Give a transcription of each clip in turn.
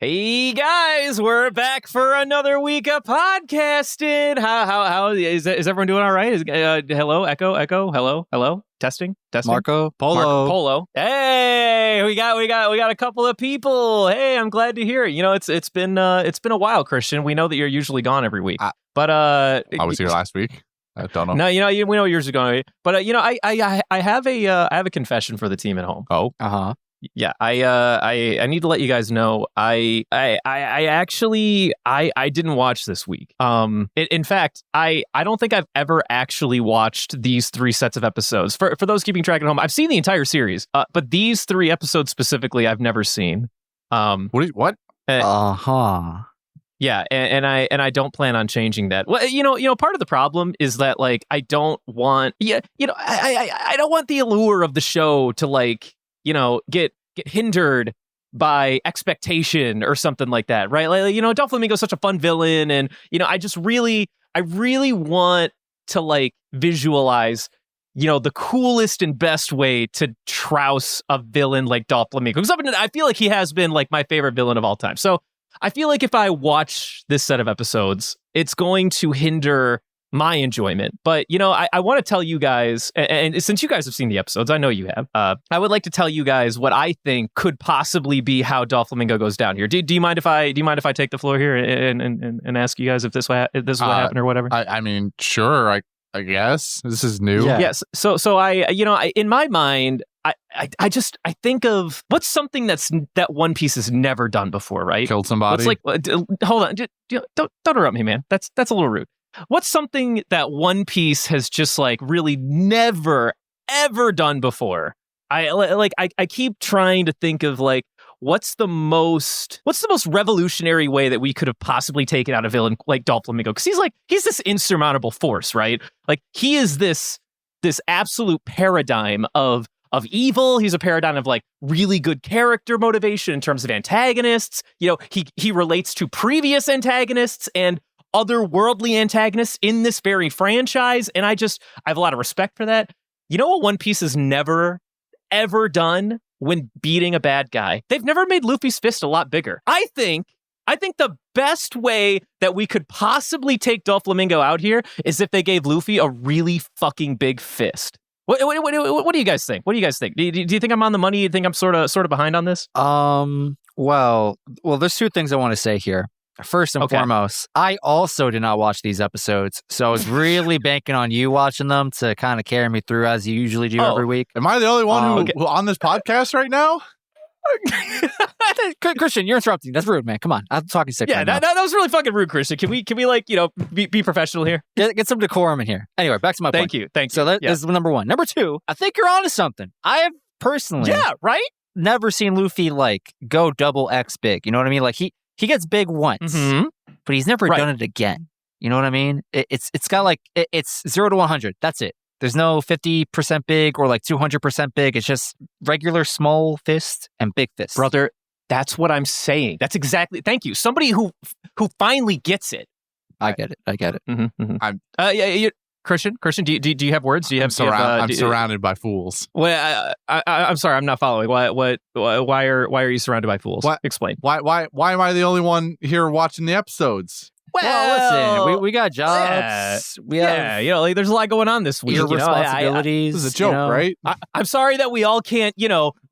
Hey guys, we're back for another week of podcasting. How is everyone doing all right? Hello, echo, hello, testing. Marco Polo. Hey, we got a couple of people. Hey, I'm glad to hear it. You know, it's been a while, Christian. We know that you're usually gone every week, but I was here last week. I don't know. No, we know yours are going. But I have a confession for the team at home. Oh, Yeah, I need to let you guys know. I actually didn't watch this week. In fact, I don't think I've ever actually watched these 3 sets of episodes. For those keeping track at home, I've seen the entire series, but these 3 episodes specifically, I've never seen. What? Yeah, and I don't plan on changing that. Well, part of the problem is that like I don't want I don't want the allure of the show to get hindered by expectation or something like that, right? Like, Doflamingo is such a fun villain, and I really want to visualize the coolest and best way to trouse a villain like Doflamingo, because I feel like he has been like my favorite villain of all time. So I feel like if I watch this set of episodes, it's going to hinder my enjoyment. But, I want to tell you guys, and since you guys have seen the episodes, I know you have, I would like to tell you guys what I think could possibly be how Doflamingo goes down here. Do you mind if I take the floor here and ask you guys if this what happened or whatever? I mean, sure. I guess this is new. Yeah. Yes. So I in my mind, I think of what's something that One Piece has never done before, right? Killed somebody. Hold on, don't interrupt me, man. That's a little rude. What's something that One Piece has just really never ever done before? I keep trying to think of what's the most revolutionary way that we could have possibly taken out a villain like Doflamingo, because he's this insurmountable force, right? Like he is this absolute paradigm of evil. He's a paradigm of really good character motivation in terms of antagonists. He relates to previous antagonists and otherworldly antagonists in this very franchise, and I have a lot of respect for that. You know what One Piece has never ever done when beating a bad guy? They've never made Luffy's fist a lot bigger. I think the best way that we could possibly take Doflamingo out here is if they gave Luffy a really fucking big fist. What do you guys think? What do you guys think? Do you think I'm on the money? Do you think I'm sort of behind on this? Well, there's 2 things I want to say here. First and foremost, I also did not watch these episodes, so I was really banking on you watching them to kind of carry me through as you usually do every week. Am I the only one who on this podcast right now? Christian, you're interrupting. That's rude, man. Come on, I'm talking sick. Yeah, that was really fucking rude, Christian. Can we be professional here? Get some decorum in here. Anyway, back to my point. Thank you. So this is number 1. Number 2, I think you're onto something. I have personally, never seen Luffy go double X big. You know what I mean? He gets big once, but he's never done it again. You know what I mean? It's got it's 0 to 100. That's it. There's no 50% big or 200% big. It's just regular small fist and big fist. Brother, that's what I'm saying. That's exactly. Thank you. Somebody who finally gets it. I get it. Mm-hmm. Christian, do you have words? I'm surrounded by fools. Well, I'm sorry, I'm not following. Why are you surrounded by fools? What? Explain. Why am I the only one here watching the episodes? Well, listen, we got jobs. There's a lot going on this week. Your responsibilities. This is a joke, right? I'm sorry that we all can't,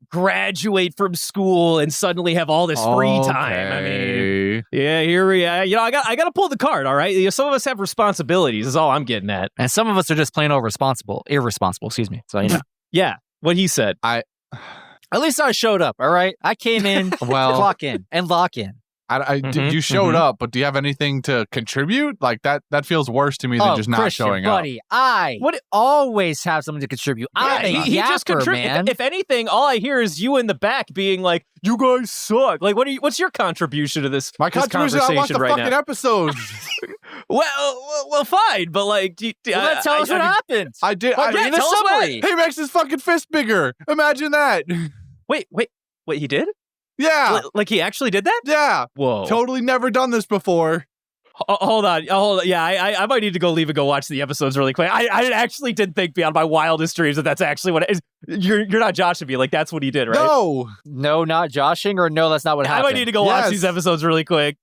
graduate from school and suddenly have all this free time. I mean, here we are. I got to pull the card. All right. Some of us have responsibilities. Is all I'm getting at, and some of us are just plain old irresponsible. Excuse me. So yeah, what he said. At least I showed up. All right, I came in, clock in and lock in. You showed up, but do you have anything to contribute? That feels worse to me than just not Christian, showing buddy, I always have something to contribute. He just contributes. If anything, all I hear is you in the back being like, "You guys suck." What's your contribution to this? My contribution. I watched the fucking episodes. well, fine, but tell us what happened. I did. Tell us summary. He makes his fucking fist bigger. Imagine that. Wait, he did? Yeah. He actually did that? Yeah. Whoa. Totally never done this before. Hold on. Yeah, I might need to go leave and go watch the episodes really quick. I actually did think beyond my wildest dreams that's actually what it is. You're not joshing me. Like, that's what he did, right? No, not joshing, or no, that's not what happened. I might need to go watch these episodes really quick.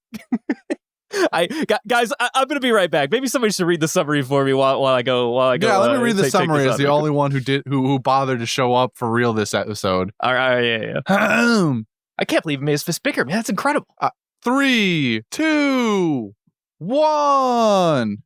Guys, I'm going to be right back. Maybe somebody should read the summary for me while I go. Yeah, let me read the summary as the only one who bothered to show up for real this episode. All right, yeah. I can't believe he made his fist bigger, man. That's incredible. 3, 2, 1.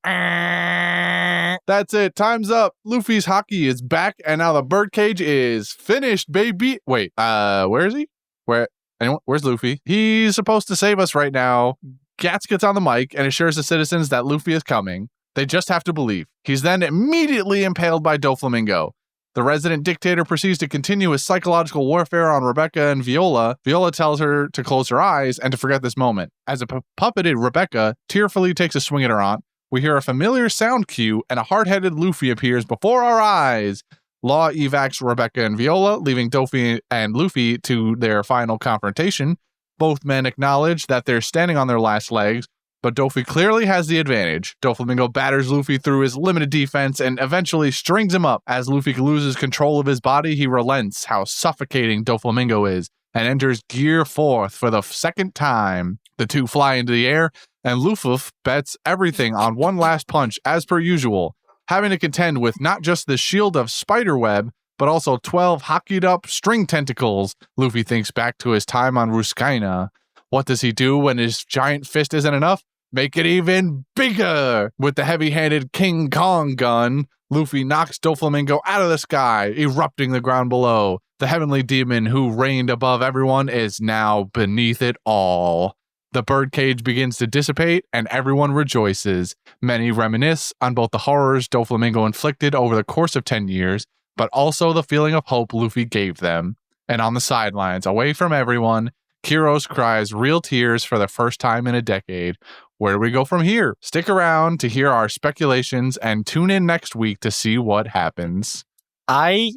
That's it. Time's up. Luffy's hockey is back, and now the birdcage is finished, baby. Wait, where is he? Where's Luffy? He's supposed to save us right now. Gats gets on the mic and assures the citizens that Luffy is coming. They just have to believe. He's then immediately impaled by Doflamingo. The resident dictator proceeds to continue his psychological warfare on Rebecca and Viola. Viola tells her to close her eyes and to forget this moment. As a puppeted Rebecca tearfully takes a swing at her aunt, we hear a familiar sound cue and a hard-headed Luffy appears before our eyes. Law evacs Rebecca and Viola, leaving Dofi and Luffy to their final confrontation. Both men acknowledge that they're standing on their last legs, but Dofi clearly has the advantage. Doflamingo batters Luffy through his limited defense and eventually strings him up. As Luffy loses control of his body, he relents how suffocating Doflamingo is and enters Gear 4th for the second time. The two fly into the air, and Luffy bets everything on one last punch as per usual, having to contend with not just the shield of spiderweb, but also 12 hockeyed up string tentacles. Luffy thinks back to his time on Ruskaina. What does he do when his giant fist isn't enough? Make it even bigger! With the heavy-handed King Kong gun, Luffy knocks Doflamingo out of the sky, erupting the ground below. The heavenly demon who reigned above everyone is now beneath it all. The birdcage begins to dissipate, and everyone rejoices. Many reminisce on both the horrors Doflamingo inflicted over the course of 10 years, but also the feeling of hope Luffy gave them. And on the sidelines, away from everyone, Kiros cries real tears for the first time in a decade. Where do we go from here? Stick around to hear our speculations and tune in next week to see what happens. One,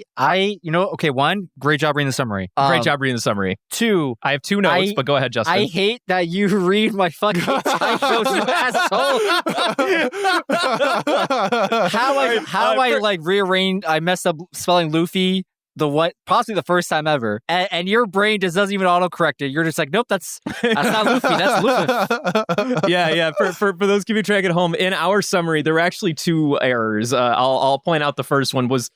great job reading the summary. Great job reading the summary. 2, I have 2 notes, but go ahead, Justin. I hate that you read my fucking titles, you asshole. Rearranged, I messed up spelling Luffy possibly the first time ever, and your brain just doesn't even autocorrect it. You're just like, nope, that's not Luffy, that's Luffy. Yeah. For those keeping track at home, in our summary, there were actually 2 errors. I'll point out the first one was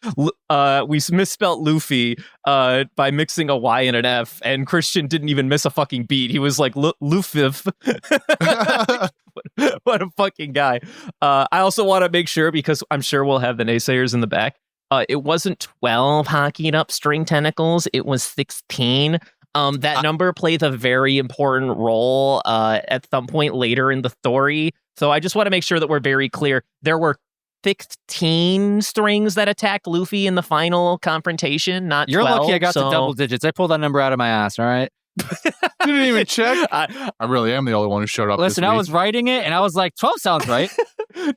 we misspelt Luffy by mixing a Y and an F, and Christian didn't even miss a fucking beat. He was like Luffy. What a fucking guy. I also want to make sure, because I'm sure we'll have the naysayers in the back. It wasn't 12 hockeyed up string tentacles. It was 16. That number plays a very important role at some point later in the story. So I just want to make sure that we're very clear. There were 16 strings that attacked Luffy in the final confrontation, not 12. You're lucky I got to double digits. I pulled that number out of my ass, all right? Didn't even check. I really am the only one who showed up. Listen, this week. I was writing it, and I was like, 12 sounds right.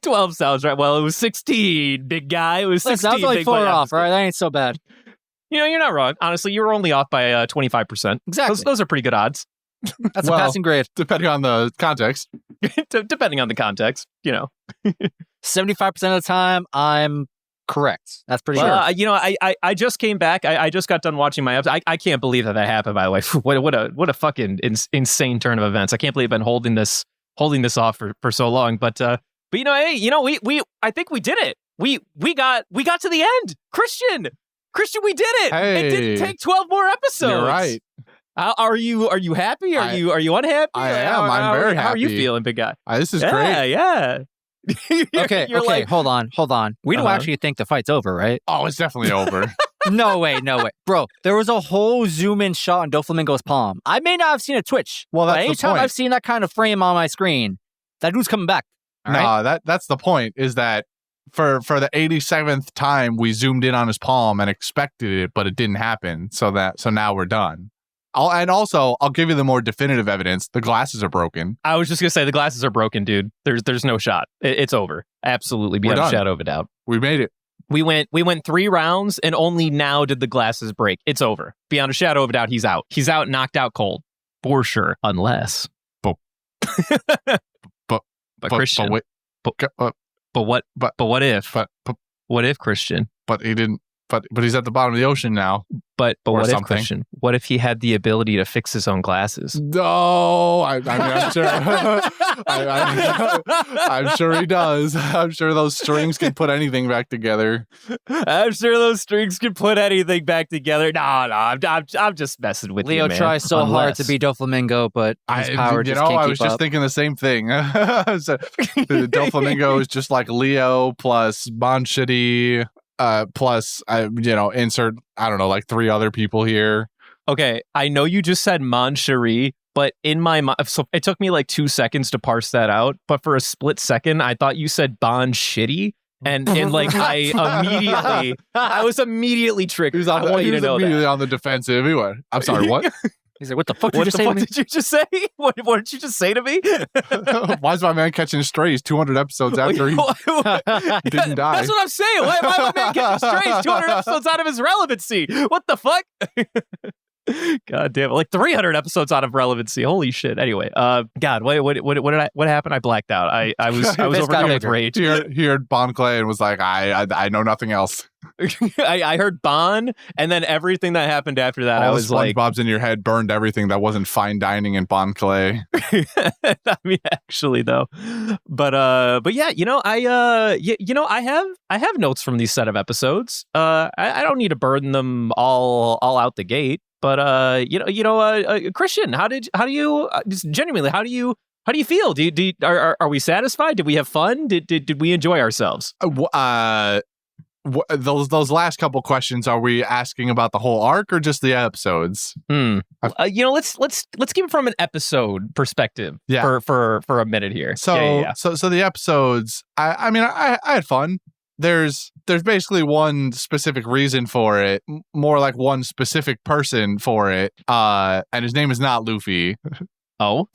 12 sounds right. Well, it was 16, big guy. It was 16. Listen, I was only 4 off, all right? That ain't so bad. You know, you're not wrong. Honestly, you were only off by 25%. Exactly. Those are pretty good odds. That's a passing grade. Depending on the context. Depending on the context, 75% of the time, I'm correct. That's pretty good. I just came back. I just got done watching my episode. I can't believe that happened, by the way. What a fucking insane turn of events. I can't believe I've been holding this off for so long. But we I think we did it. We got to the end. Christian, we did it. Hey, it didn't take 12 more episodes. You're right. Are you happy? Are you unhappy? I am. I'm very happy. How are you feeling, big guy? This is great. Yeah. Okay, like, hold on. We don't actually think the fight's over, right? Oh, it's definitely over. No way. Bro, there was a whole zoom-in shot on Doflamingo's palm. I may not have seen a twitch. Well, that's but the anytime point. I've seen that kind of frame on my screen, that dude's coming back. That's the point, is that for the 87th time, we zoomed in on his palm and expected it, but it didn't happen. So now we're done. I'll give you the more definitive evidence. The glasses are broken. I was just gonna say the glasses are broken, dude. There's no shot. It's over. Absolutely, beyond a shadow of a doubt. We made it. We went 3 rounds, and only now did the glasses break. It's over. Beyond a shadow of a doubt, he's out. He's out, knocked out cold. For sure. Unless. Christian. What if Christian? But he didn't. But he's at the bottom of the ocean now. But what if Christian? What if he had the ability to fix his own glasses? No, I'm sure. I'm sure he does. I'm sure those strings can put anything back together. I'm sure those strings can put anything back together. No, I'm just messing with Leo you, man. tries so hard to be Doflamingo, but his power just can't keep up. I was just thinking the same thing. So, the Doflamingo is just like Leo plus Banshitty. Plus, insert, I don't know, like 3 other people here. Okay, I know you just said Mon Cherie, but in my mind, so it took me like 2 seconds to parse that out. But for a split second, I thought you said Bon Shitty. And like I was immediately triggered. He was immediately on the defensive. He went, I'm sorry, what? He's like, what the fuck did you just say? What did you just say to me? Why is my man catching strays 200 episodes after he didn't die? That's what I'm saying. Why am I my man catching strays 200 episodes out of his relevancy? What the fuck? God damn it. Like 300 episodes out of relevancy. Holy shit. Anyway, God, what happened? I blacked out. I was overcome with rage. He heard Bon Clay and was like, I know nothing else. I heard Bon, and then everything that happened after that, I was like, SpongeBob's in your head burned everything that wasn't fine dining in Bon Clay. I mean, actually, though, but yeah, I have notes from these set of episodes. I don't need to burden them all out the gate, but Christian, how do you just genuinely how do you feel? Are we satisfied? Did we have fun? Did we enjoy ourselves? Those last couple questions, are we asking about the whole arc or just the episodes? Let's give it from an episode perspective for a minute here. So the episodes, I had fun. There's basically one specific reason for it, more like one specific person for it, and his name is not Luffy. Oh,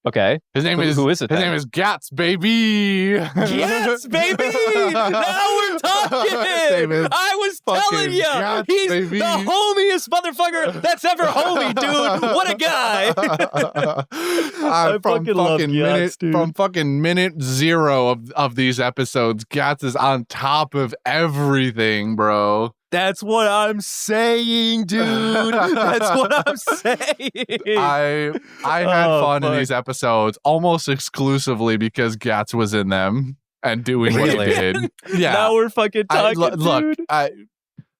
okay. His name is who is it? His name is Gats, baby. Gats, baby. Now we're talking. I was telling you, he's the homiest motherfucker that's ever homie, dude. What a guy. I fucking love Gats, dude. From fucking minute 0 of these episodes, Gats is on top of everything, bro. That's what I'm saying, dude. That's what I'm saying. I had fun in these episodes almost exclusively because Gats was in them and doing what he did. Yeah. Now we're fucking talking, look, dude.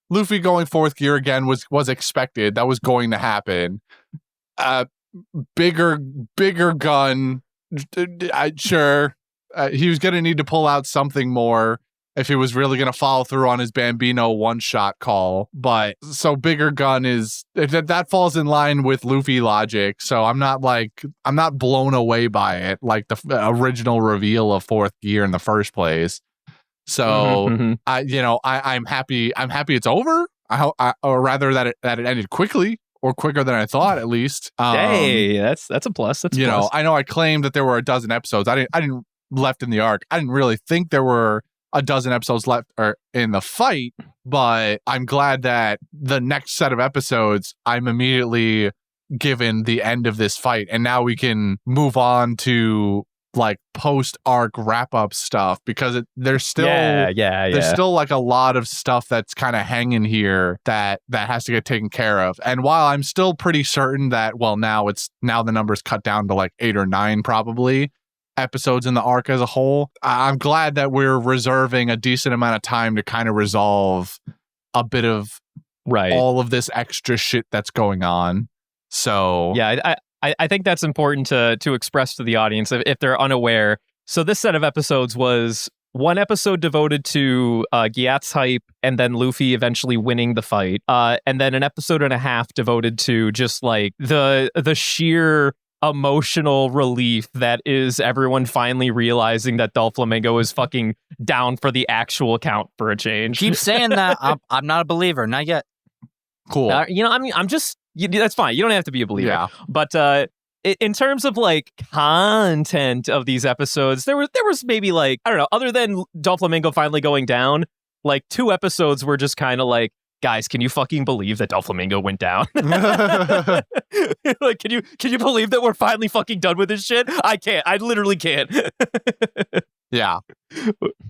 Luffy going 4th gear again was expected. That was going to happen. Bigger gun. Sure. He was going to need to pull out something more if he was really going to follow through on his Bambino one-shot call. But so bigger gun is that falls in line with Luffy logic. So I'm not blown away by it like the original reveal of 4th gear in the first place. So I'm happy it's over. Or rather that it ended quickly. Or quicker than I thought, at least. Hey, that's a plus. That's a plus. I know I claimed that there were a dozen episodes. I didn't left in the arc. I didn't really think there were a dozen episodes left in the fight, but I'm glad that the next set of episodes, I'm immediately given the end of this fight, and now we can move on to like post-arc wrap-up stuff because there's still like a lot of stuff that's kind of hanging here that has to get taken care of. And while I'm still pretty certain that now the number's cut down to like 8 or 9 probably episodes in the arc as a whole, I'm glad that we're reserving a decent amount of time to kind of resolve a bit of all of this extra shit that's going on. So yeah, I think that's important to express to the audience if they're unaware. So this set of episodes was one episode devoted to Gyat's hype and then Luffy eventually winning the fight, and then an episode and a half devoted to just like the sheer emotional relief that is everyone finally realizing that Doflamingo is fucking down for the actual count for a change. Keep saying that. I'm not a believer. Not yet. Cool. I'm just... that's fine. You don't have to be a believer. Yeah. But in terms of like content of these episodes, there was maybe like, I don't know, other than Doflamingo finally going down, like 2 episodes were just kind of like guys, can you fucking believe that Doflamingo went down? Like, can you believe that we're finally fucking done with this shit? I can't. I literally can't. Yeah.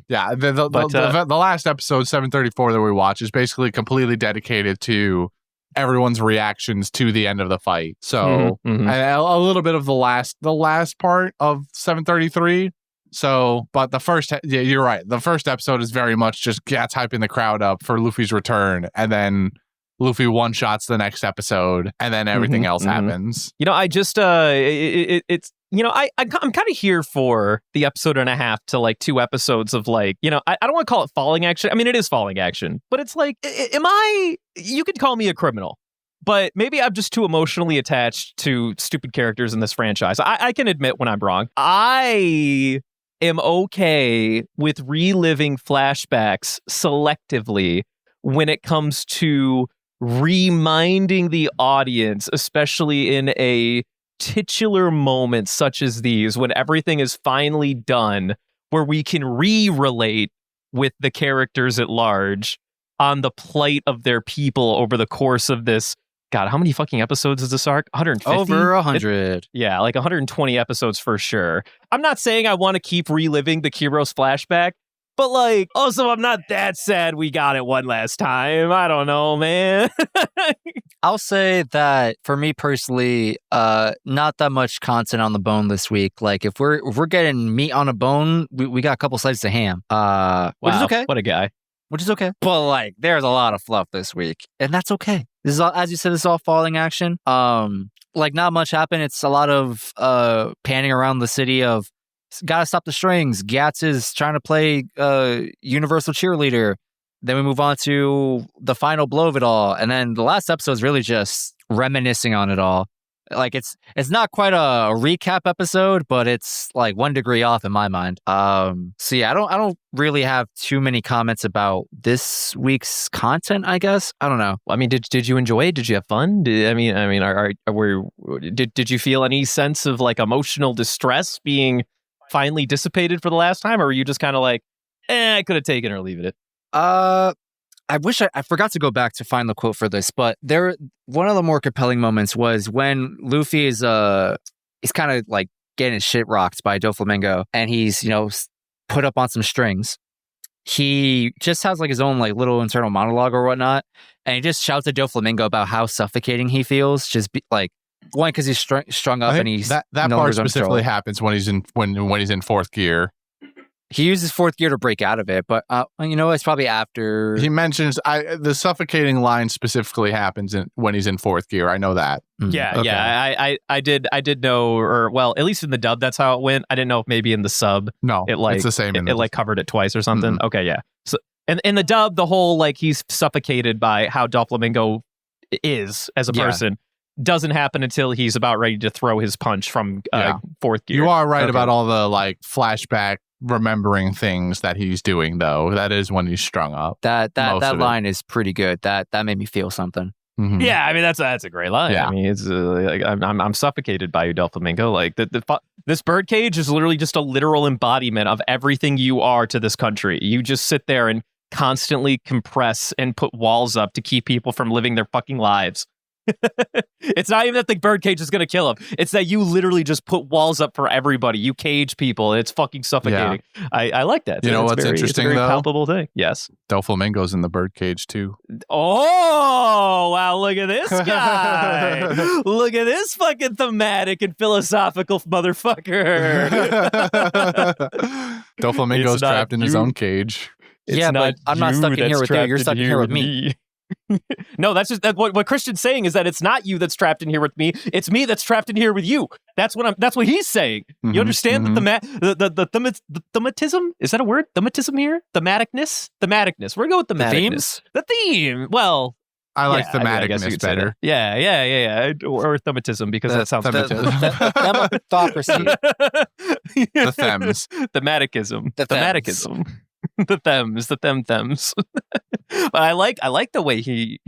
The last episode, 734, that we watched is basically completely dedicated to everyone's reactions to the end of the fight. So a little bit of the last part of 733. So, but the first, yeah, you're right. The first episode is very much just Gats hyping the crowd up for Luffy's return, and then Luffy one-shots the next episode, and then everything else happens. You know, I just, it's, you know, I'm kind of here for the episode and a half to like 2 episodes of like, you know, I don't want to call it falling action. I mean, it is falling action, but it's like, you could call me a criminal, but maybe I'm just too emotionally attached to stupid characters in this franchise. I can admit when I'm wrong. I am okay with reliving flashbacks selectively when it comes to reminding the audience, especially in a titular moment such as these, when everything is finally done, where we can re-relate with the characters at large on the plight of their people over the course of this. God, how many fucking episodes is this arc? 150? Over 100. Yeah, like 120 episodes for sure. I'm not saying I want to keep reliving the Kiros flashback, but like, also I'm not that sad we got it one last time. I don't know, man. I'll say that for me personally, not that much content on the bone this week. Like if we're getting meat on a bone, we got a couple slices of ham. Which is okay. What a guy. Which is okay. But like there's a lot of fluff this week, and that's okay. This is all, as you said, this is all falling action. Like not much happened. It's a lot of panning around the city of gotta stop the strings. Gats is trying to play universal cheerleader. Then we move on to the final blow of it all, and then the last episode is really just reminiscing on it all. Like it's not quite a recap episode, but it's like 1 degree off in my mind. So yeah, I don't really have too many comments about this week's content, I guess. I don't know. I mean, did you enjoy it? Did you have fun? Did you feel any sense of like emotional distress being finally dissipated for the last time, or were you just kind of like, I could have taken or leave it? I wish I forgot to go back to find the quote for this, but one of the more compelling moments was when Luffy is he's kind of like getting his shit rocked by Doflamingo, and he's, you know, put up on some strings. He just has like his own like little internal monologue or whatnot, and he just shouts at Doflamingo about how suffocating he feels. Just like one, because he's strung up, and he's that part specifically happens when he's in when he's in 4th gear. He uses 4th gear to break out of it, but you know, it's probably after he mentions the suffocating line specifically happens when he's in 4th gear. I know that. Yeah, okay. Yeah. I did know, or well, at least in the dub, that's how it went. I didn't know if maybe in the sub, no, it's the same. It like covered it twice or something. Mm-hmm. Okay, yeah. So, and in the dub, the whole like he's suffocated by how Doflamingo is as a person doesn't happen until he's about ready to throw his punch from 4th gear. You are right about all the like flashback remembering things that he's doing, though. That is when he's strung up. That line is pretty good. That made me feel something. Mm-hmm. Yeah, I mean that's a great line. Yeah. I mean it's like, I'm suffocated by you, Doflamingo. Like this birdcage is literally just a literal embodiment of everything you are to this country. You just sit there and constantly compress and put walls up to keep people from living their fucking lives. It's not even that the birdcage is going to kill him. It's that you literally just put walls up for everybody. You cage people. And it's fucking suffocating. Yeah. I like that. You know what's interesting, it's a very though? palpable thing. Yes. Doflamingo's in the birdcage, too. Oh, wow. Look at this guy. Look at this fucking thematic and philosophical motherfucker. Doflamingo's trapped in his own cage. Yeah, but I'm not stuck in here with you. You're stuck in here with me. No, that's just what Christian's saying is that it's not you that's trapped in here with me. It's me that's trapped in here with you. That's what he's saying. Mm-hmm, you understand the thematism? Is that a word? Thematism here? Thematicness? Thematicness. We're going to go with thematicness. The theme. Well, I like thematicness better. Yeah. Or thematism, because that sounds thematism. The thems. Thematicism. Thematicism. The thems. But I like the way he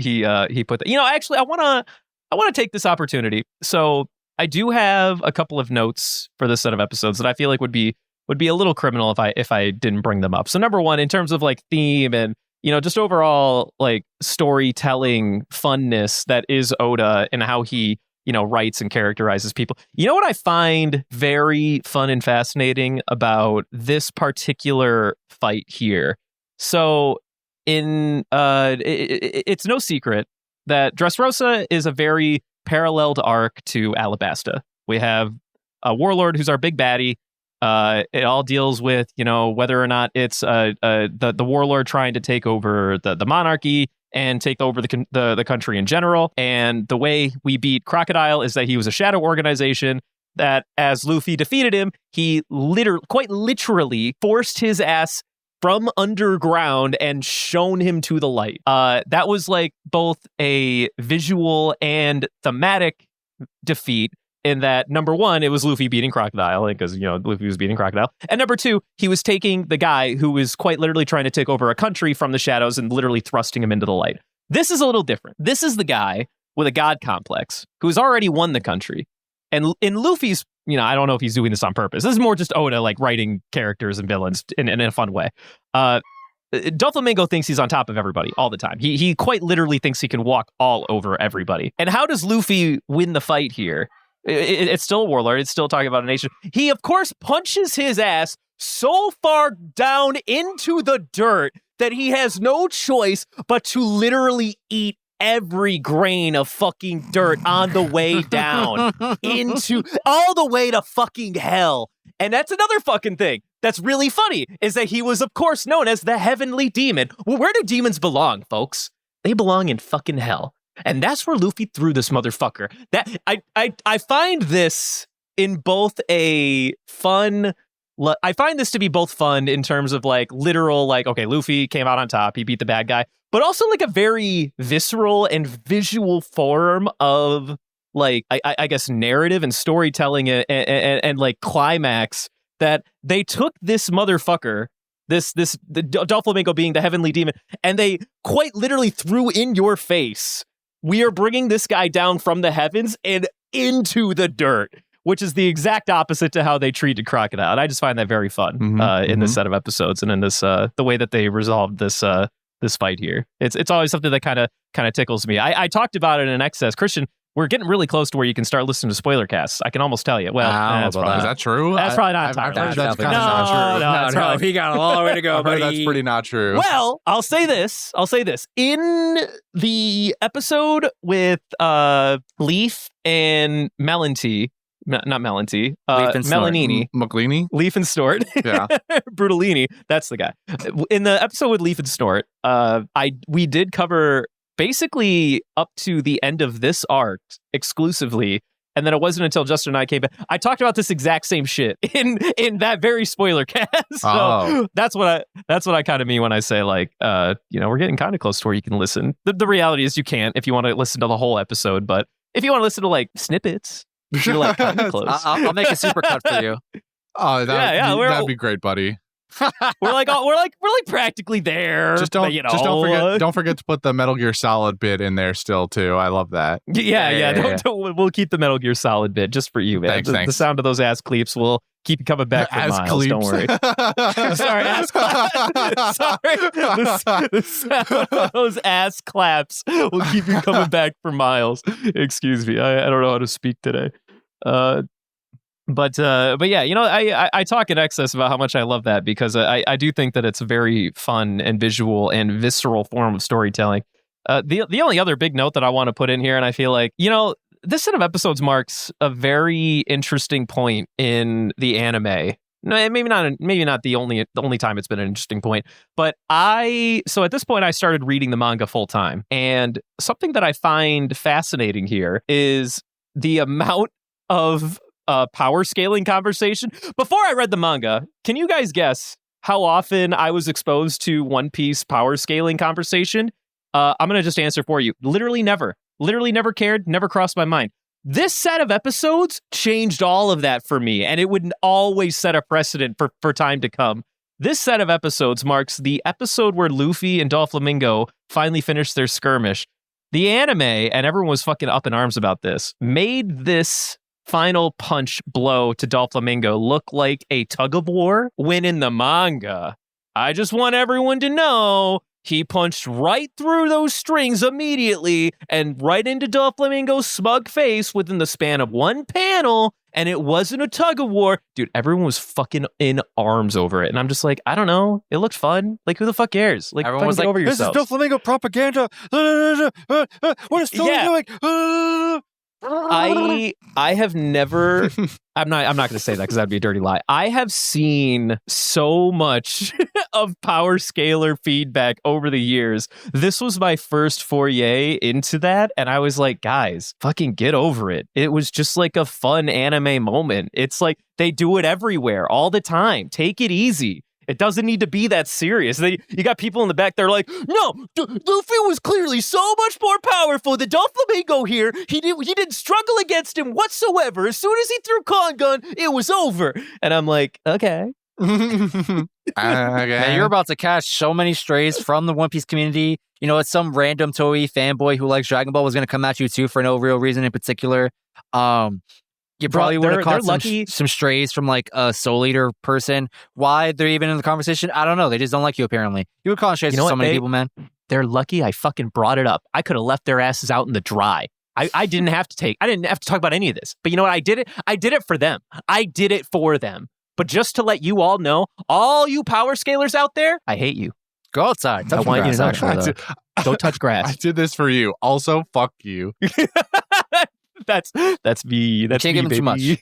put that. You know, actually, I want to take this opportunity. So I do have a couple of notes for this set of episodes that I feel like would be a little criminal if I didn't bring them up. So number one, in terms of like theme and just overall like storytelling funness that is Oda and how he, writes and characterizes people. You know what I find very fun and fascinating about this particular fight here? So it's no secret that Dressrosa is a very paralleled arc to Alabasta. We have a warlord who's our big baddie. It all deals with, whether or not it's the warlord trying to take over the monarchy and take over the country in general. And the way we beat Crocodile is that he was a shadow organization that, as Luffy defeated him, he quite literally forced his ass from underground and shown him to the light. That was like both a visual and thematic defeat, in that, number one, it was Luffy beating Crocodile, because, Luffy was beating Crocodile. And number two, he was taking the guy who was quite literally trying to take over a country from the shadows and literally thrusting him into the light. This is a little different. This is the guy with a god complex who's already won the country. And in Luffy's, I don't know if he's doing this on purpose. This is more just Oda, like, writing characters and villains in a fun way. Doflamingo thinks he's on top of everybody all the time. He quite literally thinks he can walk all over everybody. And how does Luffy win the fight here? It's still a warlord. It's still talking about a nation. He, of course, punches his ass so far down into the dirt that he has no choice but to literally eat every grain of fucking dirt on the way down into all the way to fucking hell. And that's another fucking thing that's really funny, is that he was, of course, known as the heavenly demon. Well, where do demons belong, folks? They belong in fucking hell. And that's where Luffy threw this motherfucker. That I find this in both a fun. I find this to be both fun in terms of like literal, like, okay, Luffy came out on top, he beat the bad guy, but also like a very visceral and visual form of like, I guess, narrative and storytelling and like climax, that they took this motherfucker, the Doflamingo being the heavenly demon, and they quite literally threw in your face, we are bringing this guy down from the heavens and into the dirt, which is the exact opposite to how they treated Crocodile. And I just find that very fun in this set of episodes, and in this the way that they resolved this fight here. It's always something that kind of tickles me. I talked about it in excess. Christian, we're getting really close to where you can start listening to spoiler casts. I can almost tell you. Well, is that true? That's probably not entirely that's true. kind of not true. No, he got a long way to go, buddy. That's pretty not true. Well, I'll say this. In the episode with Leaf and Melanti, not Melanti, Melanini. McLeany? Leaf and Snort. Yeah. Brutalini. That's the guy. In the episode with Leaf and Snort, we did cover basically up to the end of this arc exclusively, and then it wasn't until Justin and I came back. I talked about this exact same shit in that very spoiler cast. So that's what I kind of mean when I say, like, we're getting kind of close to where you can listen. The reality is you can't if you want to listen to the whole episode, but if you want to listen to like snippets, you're like kind of close. I'll make a super cut for you. Oh, that'd be great, buddy. we're like practically there. Just don't forget to put the Metal Gear Solid bit in there still too. I love that. Yeah. Don't, we'll keep the Metal Gear Solid bit just for you, man. Thanks. The sound of those ass cleeps will keep you coming back for miles. Don't worry. Sorry, ass claps. Sorry, the sound of those ass claps will keep you coming back for miles. Excuse me, I don't know how to speak today. But yeah, I talk in excess about how much I love that, because I do think that it's a very fun and visual and visceral form of storytelling. The only other big note that I want to put in here, and I feel like, this set of episodes marks a very interesting point in the anime. No, maybe not the only time it's been an interesting point, but so at this point I started reading the manga full time, and something that I find fascinating here is the amount of power scaling conversation. Before I read the manga, can you guys guess how often I was exposed to One Piece power scaling conversation? I'm going to just answer for you. Literally never cared, never crossed my mind. This set of episodes changed all of that for me, and it would always set a precedent for time to come. This set of episodes marks the episode where Luffy and Doflamingo finally finished their skirmish. The anime, and everyone was fucking up in arms about this, made this final punch blow to Doflamingo look like a tug of war, when in the manga, I just want everyone to know he punched right through those strings immediately and right into Doflamingo's smug face within the span of one panel. And it wasn't a tug of war. Dude, everyone was fucking in arms over it. And I'm just like, I don't know. It looked fun. Like, who the fuck cares? Like, everyone was like, over this yourselves. is Doflamingo propaganda. What is Philly doing? I have never I'm not going to say that because that'd be a dirty lie. I have seen so much of power scalar feedback over the years. This was my first foray into that, and I was like, guys, fucking get over it. It was just like a fun anime moment. It's like they do it everywhere all the time. Take it easy. It doesn't need to be that serious. You got people in the back, they're like, no, Luffy was clearly so much more powerful than Doflamingo here. He didn't struggle against him whatsoever. As soon as he threw Kongon, it was over. And I'm like, okay. Okay. Man, you're about to catch so many strays from the One Piece community. You know, it's some random Toei fanboy who likes Dragon Ball was going to come at you too for no real reason in particular. You probably would have caught some strays from like a Soul Eater person. Why they're even in the conversation, I don't know. They just don't like you apparently. You would call strays to so many people, man. They're lucky I fucking brought it up. I could have left their asses out in the dry. I didn't have to talk about any of this. But you know what? I did it for them. I did it for them. But just to let you all know, all you power scalers out there, I hate you. Go outside. I want you to know. Don't touch grass. I did this for you. Also, fuck you. That's me. That's you can't give them too much. You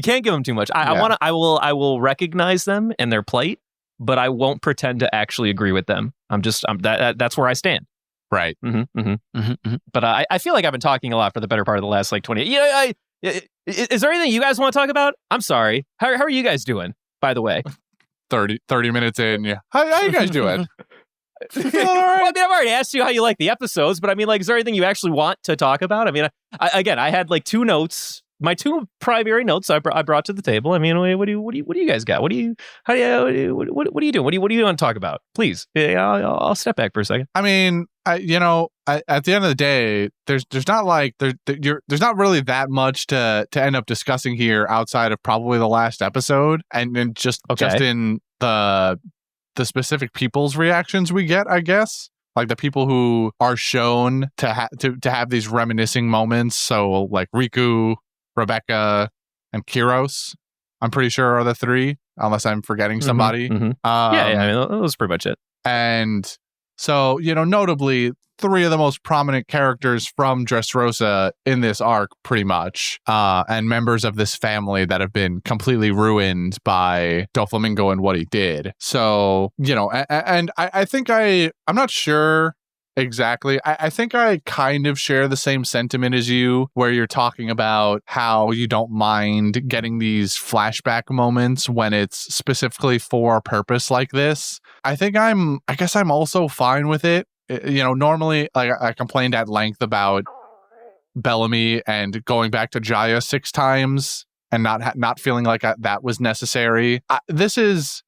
can't give them too much. I will recognize them and their plight, but I won't pretend to actually agree with them. That's where I stand. Right. But I feel like I've been talking a lot for the better part of the last 20. Is there anything you guys want to talk about? I'm sorry. How are you guys doing? By the way, 30 minutes in. Yeah. How you guys doing? Well, I mean, I've already asked you how you like the episodes, but I mean, like, is there anything you actually want to talk about? I mean, I had like two notes, my two primary notes I brought to the table. I mean, what do you guys got? What are you doing? What do you want to talk about? Please, I'll step back for a second. I mean, at the end of the day, there's not really that much to end up discussing here outside of probably the last episode and just in the specific people's reactions we get, I guess, like the people who are shown to have these reminiscing moments. So like Riku, Rebecca, and Kyros, I'm pretty sure are the three, unless I'm forgetting somebody. I mean, that was pretty much it. And so, notably, three of the most prominent characters from Dressrosa in this arc, pretty much, and members of this family that have been completely ruined by Doflamingo and what he did. So, and I think I'm not sure exactly. I think I kind of share the same sentiment as you, where you're talking about how you don't mind getting these flashback moments when it's specifically for a purpose like this. I guess I'm also fine with it. Normally, like I complained at length about Bellamy and going back to Jaya 6 times and not feeling like that was necessary. This is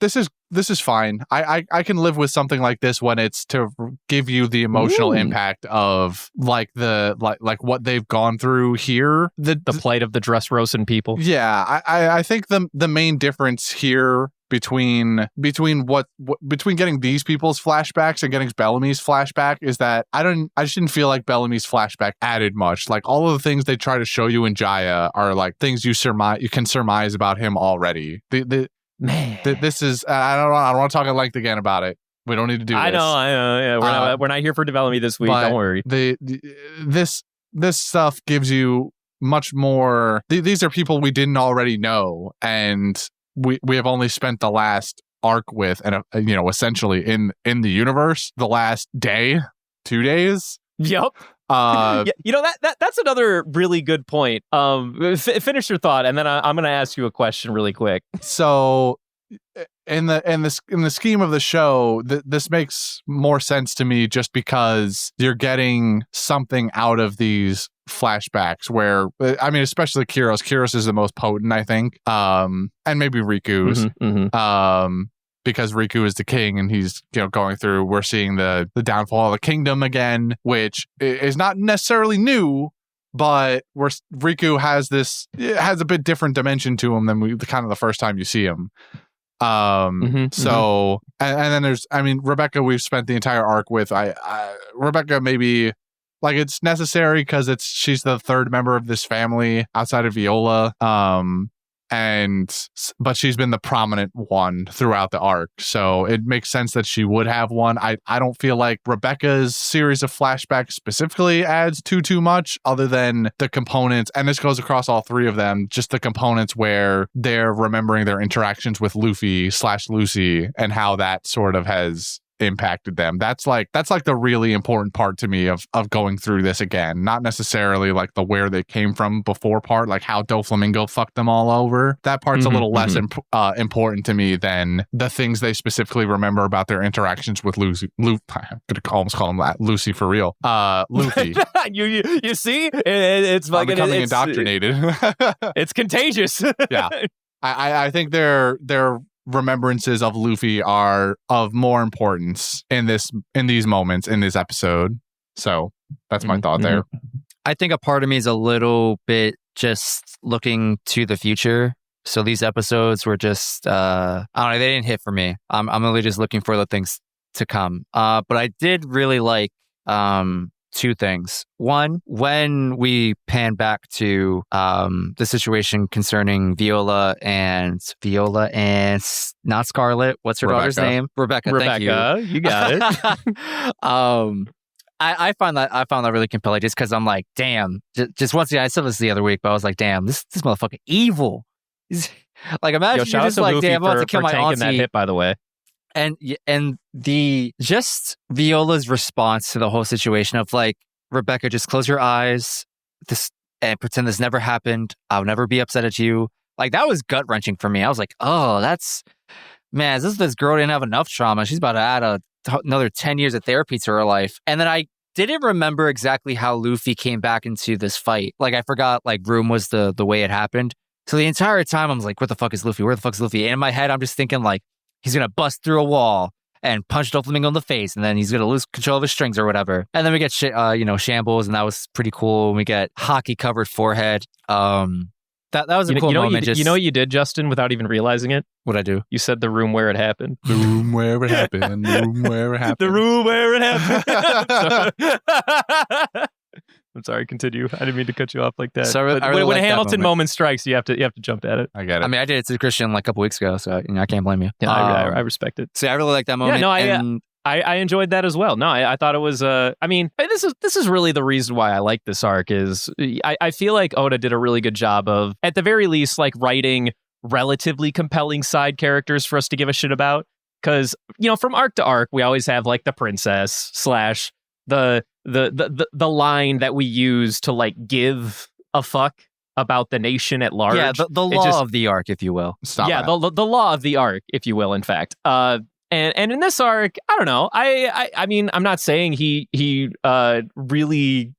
fine. I can live with something like this when it's to give you the emotional impact of like what they've gone through here, the plight of the Dressrosa people. Yeah, I think the main difference here between getting these people's flashbacks and getting Bellamy's flashback is that I just didn't feel like Bellamy's flashback added much. Like all of the things they try to show you in Jaya are like things you can surmise about him already. This is I don't want to talk at length again about it. We don't need to do this. I know. Yeah, we're not here for Bellamy this week. Don't worry. This stuff gives you much more. These are people we didn't already know, and we have only spent the last arc with, and essentially in the universe, the last 2 days. Yep. That's another really good point. Finish your thought, and then I'm going to ask you a question really quick. So, in the scheme of the show, this makes more sense to me just because you're getting something out of these flashbacks where, I mean, especially Kyros is the most potent, I think, and maybe Riku's, because Riku is the king and he's going through. We're seeing the downfall of the kingdom again, which is not necessarily new, but Riku has a bit different dimension to him than the first time you see him. So and then there's, I mean, Rebecca, we've spent the entire arc with. Rebecca, maybe like it's necessary because she's the third member of this family outside of Viola. But she's been the prominent one throughout the arc, so it makes sense that she would have one. I don't feel like Rebecca's series of flashbacks specifically adds too much, other than the components, and this goes across all three of them, just the components where they're remembering their interactions with Luffy/Lucy and how that sort of has impacted them. That's like the really important part to me of going through this again, not necessarily like the where they came from before part, like how Doflamingo fucked them all over. That part's a little less important to me than the things they specifically remember about their interactions with Lucy. I'm gonna almost call him that, Lucy for real. Luffy. you see, it's fucking becoming indoctrinated. It's contagious. Yeah, I think their remembrances of Luffy are of more importance in these moments in this episode. So that's my thought there. I think a part of me is a little bit just looking to the future. So these episodes were just I don't know, they didn't hit for me. I'm really just looking for the things to come. But I did really like two things. One, when we pan back to the situation concerning Viola and not Scarlet. What's her daughter's name? Rebecca. Thank you. You got it. I found that really compelling, just because I'm like, damn. Just once again, I said this the other week, but I was like, damn, this motherfucker evil. Like, imagine you're just like, damn, I'm about to kill my auntie. That hit, by the way. And the just Viola's response to the whole situation of like, Rebecca, just close your eyes and pretend this never happened. I'll never be upset at you. Like, that was gut wrenching for me. I was like, oh, this girl didn't have enough trauma. She's about to add another 10 years of therapy to her life. And then I didn't remember exactly how Luffy came back into this fight. Like, I forgot like Room was the way it happened. So the entire time I was like, where the fuck is Luffy? Where the fuck is Luffy? And in my head, I'm just thinking like, he's going to bust through a wall and punch Doflamingo in the face, and then he's going to lose control of his strings or whatever. And then we get shambles, and that was pretty cool. We get hockey-covered forehead. That was a cool moment. You know what you did, Justin, without even realizing it? What'd I do? You said the room where it happened. The room where it happened. The room where it happened. The room where it happened. I'm sorry, continue. I didn't mean to cut you off like that. So when a Hamilton moment strikes, you have to jump at it. I get it. I mean, I did it to Christian like a couple weeks ago, so I can't blame you. Yeah, I respect it. So I really like that moment. Yeah, no, I enjoyed that as well. No, I thought it was. I mean, this is really the reason why I like this arc. Is I feel like Oda did a really good job of, at the very least, like writing relatively compelling side characters for us to give a shit about. Because from arc to arc, we always have like the princess / the line that we use to like give a fuck about the nation at large. Yeah, the law of the arc, if you will. The law of the arc, if you will, in fact. And in this arc, I don't know. I mean, I'm not saying he really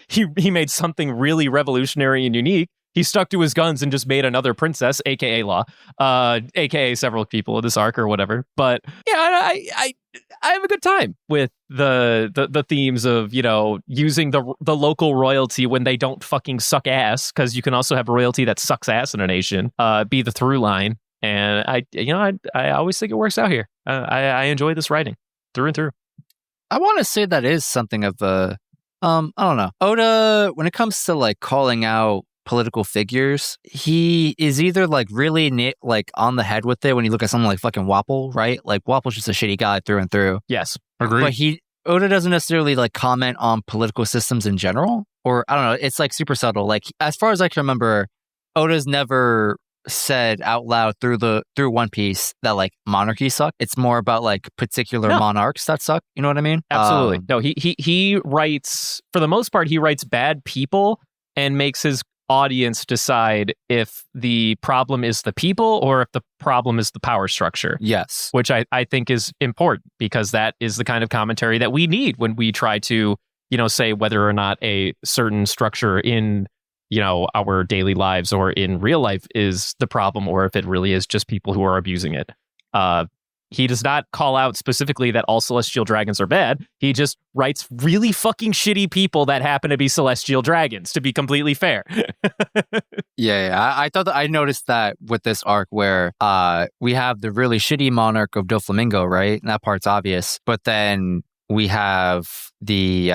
he made something really revolutionary and unique. He stuck to his guns and just made another princess, aka Law, aka several people in this arc or whatever. But yeah, I have a good time with the themes of using the local royalty when they don't fucking suck ass, because you can also have royalty that sucks ass in a nation be the through line. And I always think it works out here. I enjoy this writing through and through. I want to say that is something of a I don't know, Oda, when it comes to like calling out political figures, he is either like really like on the head with it when you look at someone like fucking Wapple, right? Like Wapple's just a shitty guy through and through. Yes, agree. But Oda doesn't necessarily like comment on political systems in general, or I don't know. It's like super subtle. Like as far as I can remember, Oda's never said out loud through One Piece that like monarchies suck. It's more about like particular monarchs that suck. You know what I mean? Absolutely. No, he writes, for the most part, he writes bad people and makes his audience decide if the problem is the people or if the problem is the power structure. Yes. Which I think is important, because that is the kind of commentary that we need when we try to, say whether or not a certain structure in, our daily lives or in real life is the problem, or if it really is just people who are abusing it. he does not call out specifically that all celestial dragons are bad. He just writes really fucking shitty people that happen to be celestial dragons, to be completely fair. Yeah. I thought that I noticed that with this arc where we have the really shitty monarch of Doflamingo, right? And that part's obvious. But then we have the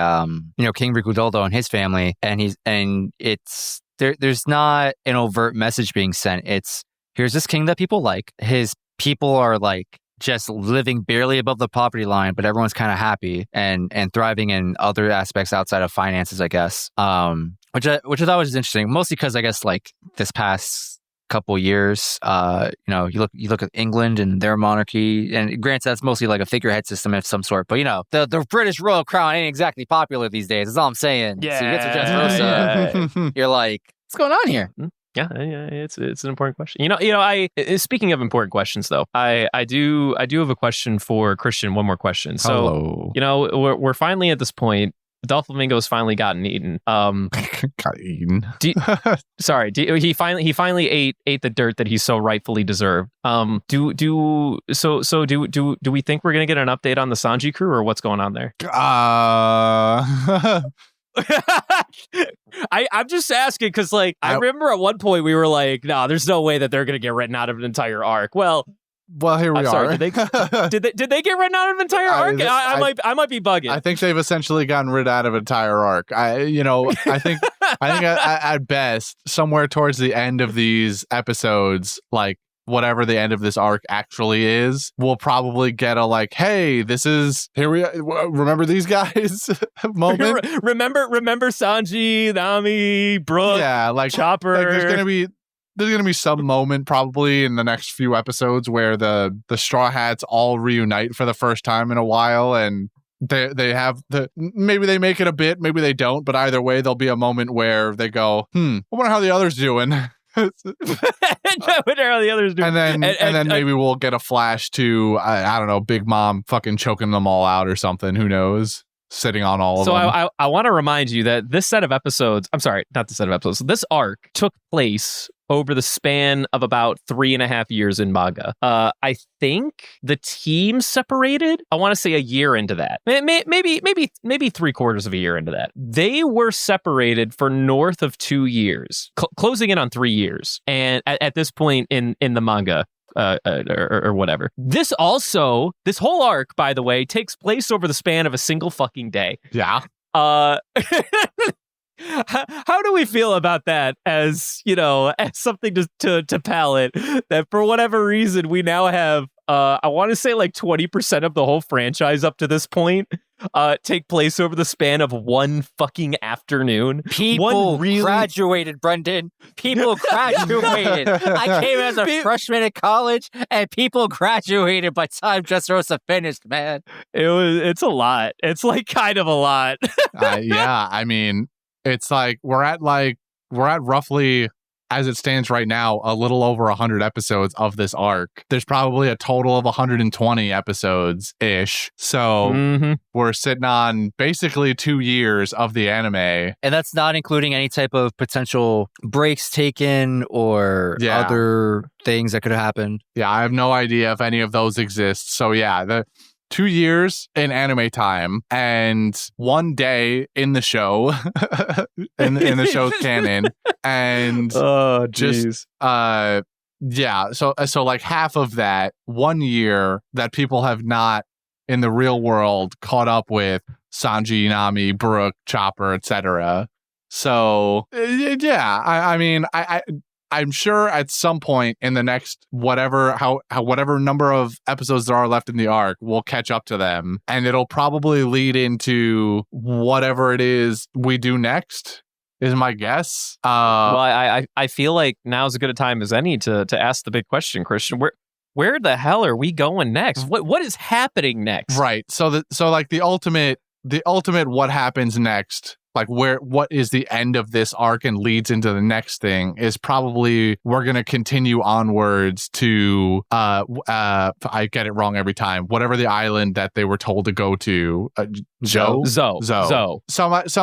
King Ricudoldo and his family, and it's there's not an overt message being sent. It's here's this king that people like. His people are like just living barely above the poverty line, but everyone's kind of happy and thriving in other aspects outside of finances, I guess. Which I thought was interesting, mostly because I guess like this past couple years, you look at England and their monarchy, and granted that's mostly like a figurehead system of some sort, but the British royal crown ain't exactly popular these days. That's all I'm saying. Yeah. So you get to Dressrosa, you're like, what's going on here? Yeah, it's an important question. I speaking of important questions though, I do have a question for Christian. One more question. So, Hello. we're finally at this point. Doflamingo's finally gotten eaten. Got eaten. He finally ate the dirt that he so rightfully deserved. Do we think we're gonna get an update on the Sanji crew, or what's going on there? I'm just asking because, like, I remember at one point we were like, "No, there's no way that they're gonna get written out of an entire arc." Well, here we are. Sorry, did they get written out of an entire arc? I might be bugging. I think they've essentially gotten rid out of an entire arc. I think at best, somewhere towards the end of these episodes, like whatever the end of this arc actually is, we'll probably get a like, hey, remember these guys moment. remember Sanji, Nami, Brook, Chopper. Like there's gonna be some moment probably in the next few episodes where the Straw Hats all reunite for the first time in a while, and they have maybe they make it a bit, maybe they don't, but either way there'll be a moment where they go, I wonder how the others doing. And then maybe we'll get a flash to I don't know, Big Mom fucking choking them all out or something. Who knows? Sitting on all of them. So I want to remind you that this set of episodes, I'm sorry, not the set of episodes, this arc took place over the span of about 3.5 years in manga. I think the team separated, I want to say a year into that. Maybe 3/4 of a year into that. They were separated for north of 2 years, closing in on 3 years. And at this point in the manga, or whatever. This whole arc, by the way, takes place over the span of a single fucking day. Yeah. How do we feel about that as something to palate that for whatever reason we now have I want to say like 20% of the whole franchise up to this point take place over the span of one fucking afternoon. People graduated, Brendan. People graduated. I came as a freshman in college, and people graduated by the time Dressrosa finished, man. It's a lot. It's like kind of a lot. Yeah, I mean, it's like we're at roughly, as it stands right now, a little over 100 episodes of this arc. There's probably a total of 120 episodes-ish. So we're sitting on basically 2 years of the anime. And that's not including any type of potential breaks taken or other things that could have happened. Yeah, I have no idea if any of those exist. So yeah, the 2 years in anime time and 1 day in the show, in the show's canon, and so like half of that 1 year that people have not in the real world caught up with Sanji, Nami, Brook, Chopper, etc. So I mean, I'm sure at some point in the next whatever number of episodes there are left in the arc, we'll catch up to them, and it'll probably lead into whatever it is we do next, is my guess. Well, I feel like now's as good a time as any to ask the big question, Christian. Where the hell are we going next? What is happening next? Right. So the ultimate what happens next, like what is the end of this arc and leads into the next thing, is probably we're going to continue onwards to I get it wrong every time, whatever the island that they were told to go to, Zoe. So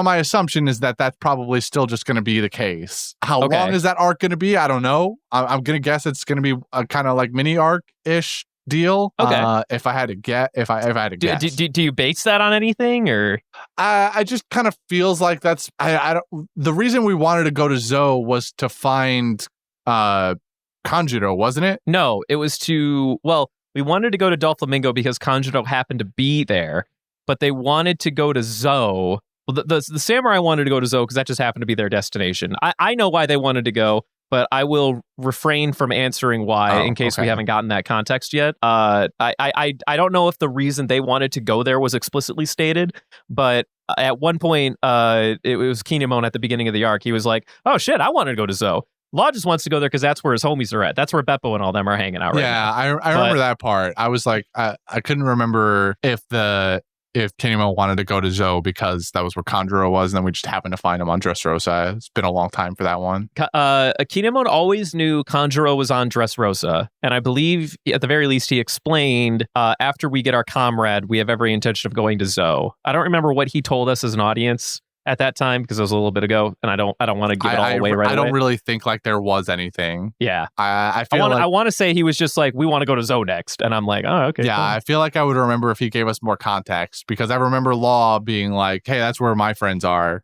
my assumption is that that's probably still just going to be the case. How long is that arc going to be? I don't know. I'm going to guess it's going to be a kind of like mini arc ish deal. Okay. If I had to guess, Do you base that on anything, or I just kind of feels like that's I don't. The reason we wanted to go to Zo was to find Kanjuro, wasn't it? No, it was we wanted to go to Doflamingo because Kanjuro happened to be there, but they wanted to go to Zo. Well, the samurai wanted to go to Zo because that just happened to be their destination. I know why they wanted to go, but I will refrain from answering why in case we haven't gotten that context yet. I don't know if the reason they wanted to go there was explicitly stated, but at one point, it was Kinemon at the beginning of the arc. He was like, "Oh shit, I wanted to go to Zo." Law just wants to go there because that's where his homies are at. That's where Beppo and all them are hanging out right now. Yeah, I remember that part. I was like, I couldn't remember if Kinemon wanted to go to Zo because that was where Kanjuro was, and then we just happened to find him on Dressrosa. It's been a long time for that one. Kinemon always knew Kanjuro was on Dressrosa, and I believe at the very least he explained after we get our comrade, we have every intention of going to Zo. I don't remember what he told us as an audience at that time because it was a little bit ago, and I don't want to give it all away right away. I don't really think like there was anything. Yeah, I want to say he was just like, we want to go to Zo next, and I'm like, oh, okay. Yeah, cool. I feel like I would remember if he gave us more context because I remember Law being like, hey, that's where my friends are.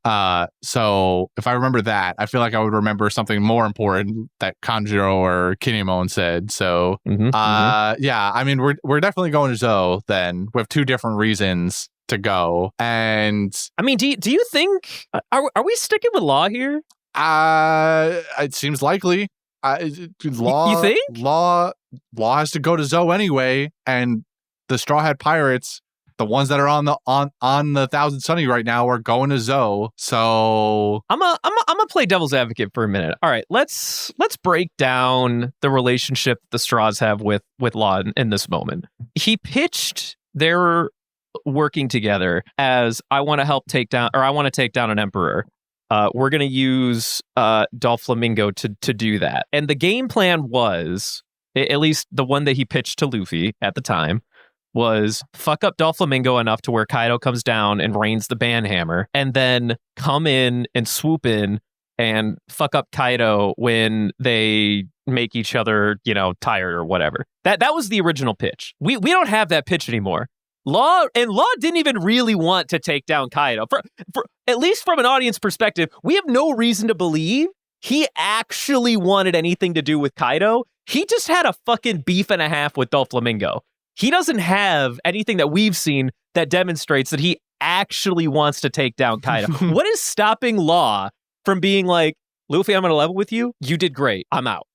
So if I remember that, I feel like I would remember something more important that Kanjuro or Kinemon said. So yeah, I mean, we're definitely going to Zo then. We have two different reasons to go, and I mean, do you think are we sticking with Law here? It seems likely. Law, you think Law has to go to Zo anyway, and the Straw Hat Pirates, the ones that are on the Thousand Sunny right now, are going to Zo. So I'm gonna play devil's advocate for a minute. All right, let's break down the relationship the Straws have with Law in this moment. He pitched their working together as I want to take down an emperor. We're going to use Doflamingo to do that. And the game plan was, at least the one that he pitched to Luffy at the time, was fuck up Doflamingo enough to where Kaido comes down and rains the banhammer, and then come in and swoop in and fuck up Kaido when they make each other, tired or whatever. That was the original pitch. We don't have that pitch anymore. Law didn't even really want to take down Kaido. For at least from an audience perspective, we have no reason to believe he actually wanted anything to do with Kaido. He just had a fucking beef and a half with Doflamingo. He doesn't have anything that we've seen that demonstrates that he actually wants to take down Kaido. What is stopping Law from being like, Luffy, I'm going to level with you? You did great. I'm out.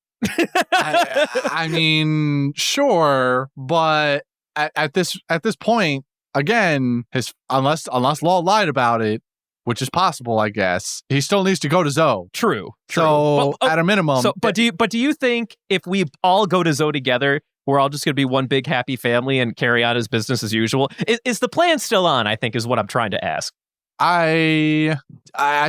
I mean, sure, but at this point, again, unless Law lied about it, which is possible, I guess, he still needs to go to Zo. True. So at a minimum, but do you think if we all go to Zo together, we're all just going to be one big happy family and carry on as business as usual? Is the plan still on? I think is what I'm trying to ask. I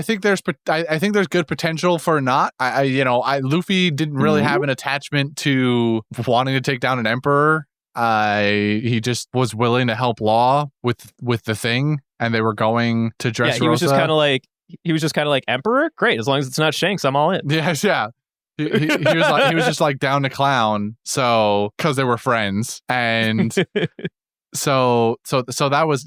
think there's good potential for not. Luffy didn't really have an attachment to wanting to take down an emperor. He just was willing to help Law with the thing, and they were going to Dressrosa. Yeah, he was just kind of like Emperor. Great, as long as it's not Shanks, I'm all in. Yes, yeah. He was just like down to clown. So because they were friends, and so that was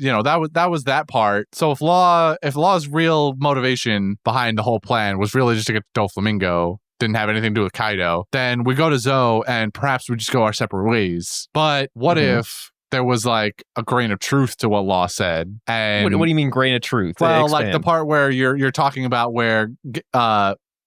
that part. So if Law's real motivation behind the whole plan was really just to get to Doflamingo, didn't have anything to do with Kaido, then we go to Zo and perhaps we just go our separate ways. But what if there was like a grain of truth to what Law said? And what do you mean grain of truth? Well, like the part where you're talking about where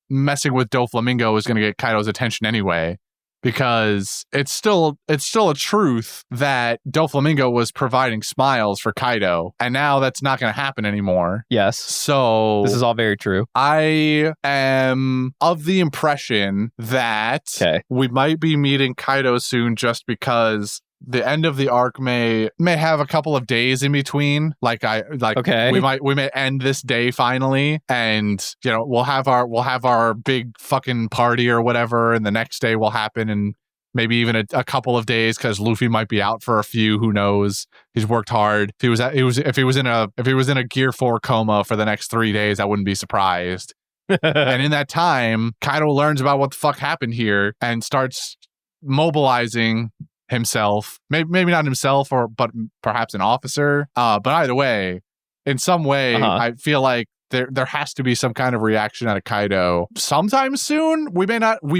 messing with Doflamingo is going to get Kaido's attention anyway, because it's still a truth that Doflamingo was providing smiles for Kaido, and now that's not going to happen anymore. Yes. So this is all very true. I am of the impression that we might be meeting Kaido soon, just because the end of the arc may have a couple of days in between. We may end this day finally, and we'll have our big fucking party or whatever, and the next day will happen, and maybe even a couple of days because Luffy might be out for a few. Who knows? He's worked hard. If he was in a Gear 4 coma for the next 3 days, I wouldn't be surprised. And in that time, Kaido learns about what the fuck happened here and starts mobilizing himself. Maybe not himself, but perhaps an officer. But either way, in some way, I feel like there has to be some kind of reaction out of Kaido sometime soon. We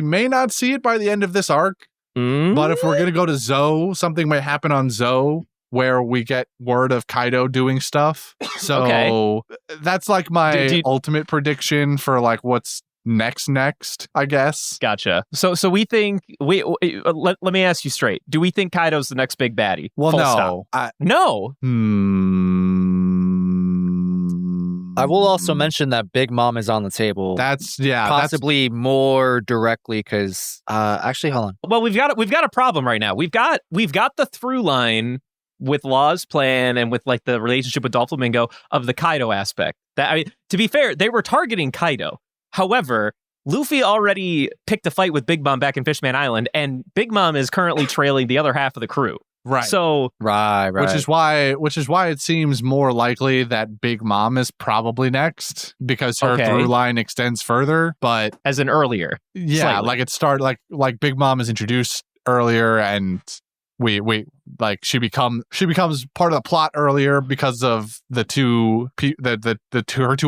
may not see it by the end of this arc. But if we're gonna go to Zou, something may happen on Zou where we get word of Kaido doing stuff. So that's like my ultimate prediction for like what's next, I guess. Gotcha. So we think let me ask you straight. Do we think Kaido's the next big baddie? Well, no. No. I will also mention that Big Mom is on the table. Possibly more directly because actually, hold on. Well, we've got a problem right now. We've got the through line with Law's plan and with like the relationship with Doflamingo of the Kaido aspect. That to be fair, they were targeting Kaido. However, Luffy already picked a fight with Big Mom back in Fishman Island, and Big Mom is currently trailing the other half of the crew. Right. So right. Which is why it seems more likely that Big Mom is probably next because her through line extends further. But as in earlier, yeah, slightly. like it started like Big Mom is introduced earlier, and we like she becomes part of the plot earlier because of her two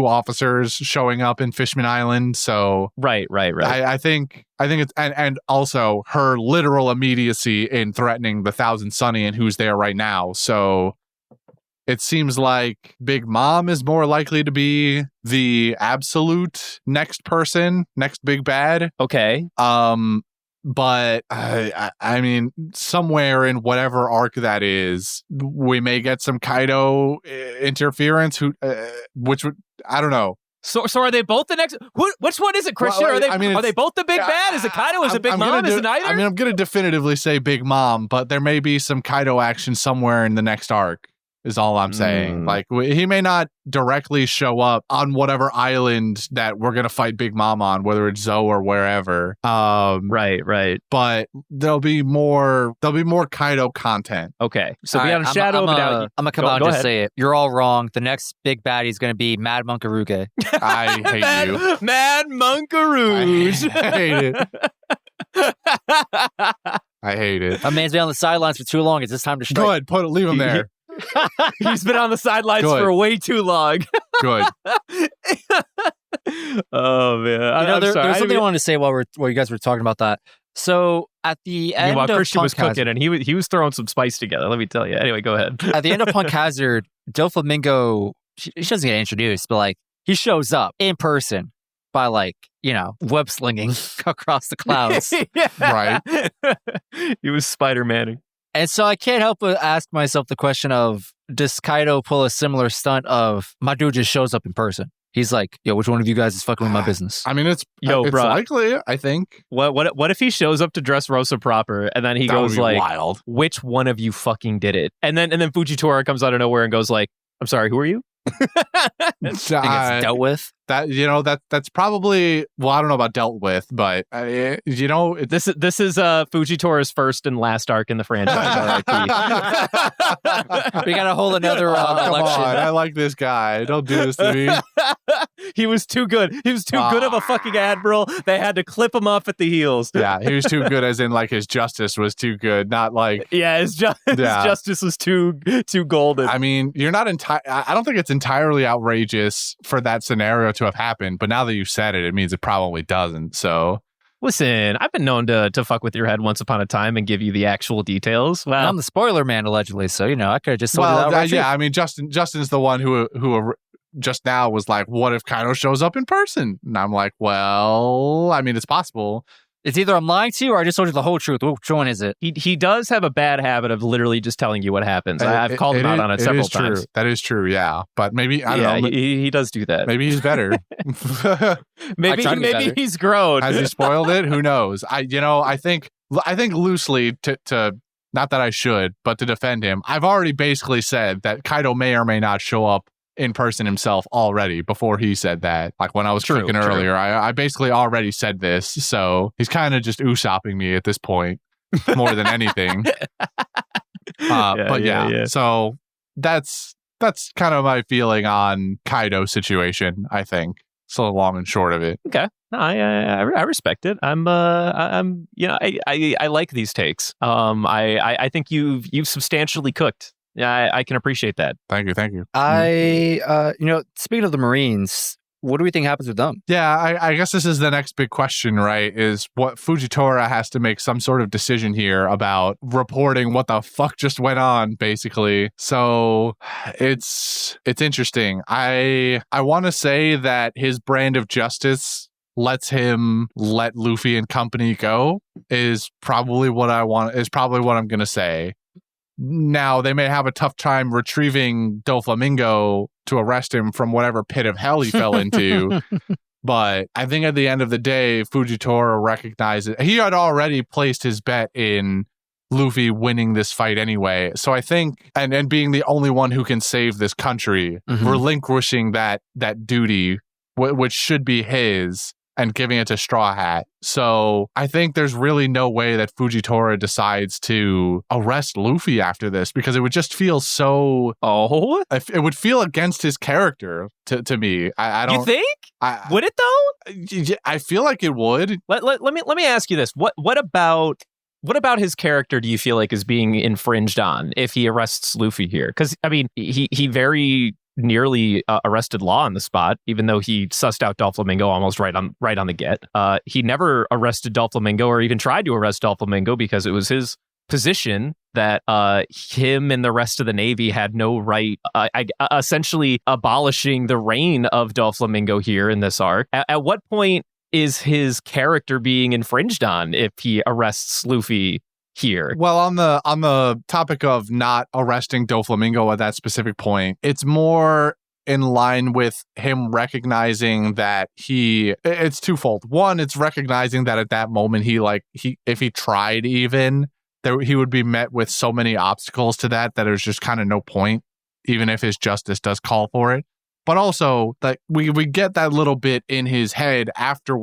officers showing up in Fishman Island. So right. I think it's and also her literal immediacy in threatening the Thousand Sunny and who's there right now. So it seems like Big Mom is more likely to be the absolute next big bad. Okay. But I mean, somewhere in whatever arc that is, we may get some Kaido interference. Which would I don't know. So are they both the next? Which one is it, Christian? Well, are they both the big bad? Is it Kaido? Is it Big Mom? Is it neither? I mean, I'm going to definitively say Big Mom, but there may be some Kaido action somewhere in the next arc. Is all I'm saying. Like he may not directly show up on whatever island that we're gonna fight Big Mom on, whether it's Zou or wherever. Right. But there'll be more Kaido content. Okay. So we have Shadow. I'm gonna come out and just say it. You're all wrong. The next big baddie is gonna be Mad Monk Aruge. I hate you, Mad Monk Aruge. I hate it. I hate it. That man's been on the sidelines for too long. It's just time to strike. Good. Leave him there. He's been on the sidelines for way too long. Good. Oh man, there's something I wanted to say while you guys were talking about that. So at the end while of Christian Punk was cooking Hazard, and he was throwing some spice together. Let me tell you. Anyway, go ahead. At the end of Punk Hazard, Doflamingo she doesn't get introduced, but like he shows up in person by like web slinging across the clouds. Right. He was Spider-Manning. And so I can't help but ask myself the question of, does Kaido pull a similar stunt of, my dude just shows up in person? He's like, yo, which one of you guys is fucking with my business? I mean, it's likely, I think. What if he shows up to dress Rosa proper and then he goes like, wild. Which one of you fucking did it? And then Fujitora comes out of nowhere and goes like, I'm sorry, who are you? It gets dealt with. That's probably, well, I don't know about dealt with, but this is Fujitora's first and last arc in the franchise. We gotta hold another election. On, I like this guy. Don't do this to me. He was too good. He was too good of a fucking admiral. They had to clip him off at the heels. Yeah, he was too good, as in like his justice was too good, not like his justice was too golden. I mean, you're not I don't think it's entirely outrageous for that scenario to have happened, but now that you said it, it means it probably doesn't. So listen, I've been known to fuck with your head once upon a time and give you the actual details. Well, I'm the spoiler man allegedly, so I could have just told you that. Yeah, I mean, Justin's the one who just now was like, what if Kaido shows up in person? And I'm like, well, I mean, it's possible. It's either I'm lying to you or I just told you the whole truth. Which one is it? He does have a bad habit of literally just telling you what happens. I've called him out on it several times. That is true, yeah. But maybe, I don't know. He does do that. Maybe he's better. maybe he's grown. Has he spoiled it? Who knows? I think loosely to not that I should, but to defend him, I've already basically said that Kaido may or may not show up in person himself already before he said that. Like when I was cooking earlier, I basically already said this. So he's kind of just Usopping me at this point more than anything. So that's kind of my feeling on Kaido situation, I think. So long and short of it. Okay. I respect it. I'm I like these takes. I think you've substantially cooked. Yeah, I can appreciate that. Thank you. Speaking of the Marines, what do we think happens with them? Yeah, I guess this is the next big question, right? Is what Fujitora has to make some sort of decision here about reporting what the fuck just went on, basically. So it's interesting. I want to say that his brand of justice lets him let Luffy and company go is probably what I'm going to say. Now, they may have a tough time retrieving Doflamingo to arrest him from whatever pit of hell he fell into. But I think at the end of the day, Fujitora recognizes he had already placed his bet in Luffy winning this fight anyway. So I think, and being the only one who can save this country, relinquishing that duty, which should be his, and giving it to Straw Hat. So I think there's really no way that Fujitora decides to arrest Luffy after this, because it would just feel so... Oh? It would feel against his character to me. I don't... You think? Would it though? I feel like it would. Let me ask you this. What about his character do you feel like is being infringed on if he arrests Luffy here? Because, I mean, he very... nearly arrested Law on the spot, even though he sussed out Doflamingo almost right on the get. He never arrested Doflamingo or even tried to arrest Doflamingo because it was his position that him and the rest of the Navy had no right, essentially abolishing the reign of Doflamingo here in this arc. At what point is his character being infringed on if he arrests Luffy here? Well, on the topic of not arresting Doflamingo at that specific point, it's more in line with him recognizing that it's twofold. One, it's recognizing that at that moment if he tried even, he would be met with so many obstacles to that there's just kind of no point, even if his justice does call for it. But also, that we get that little bit in his head after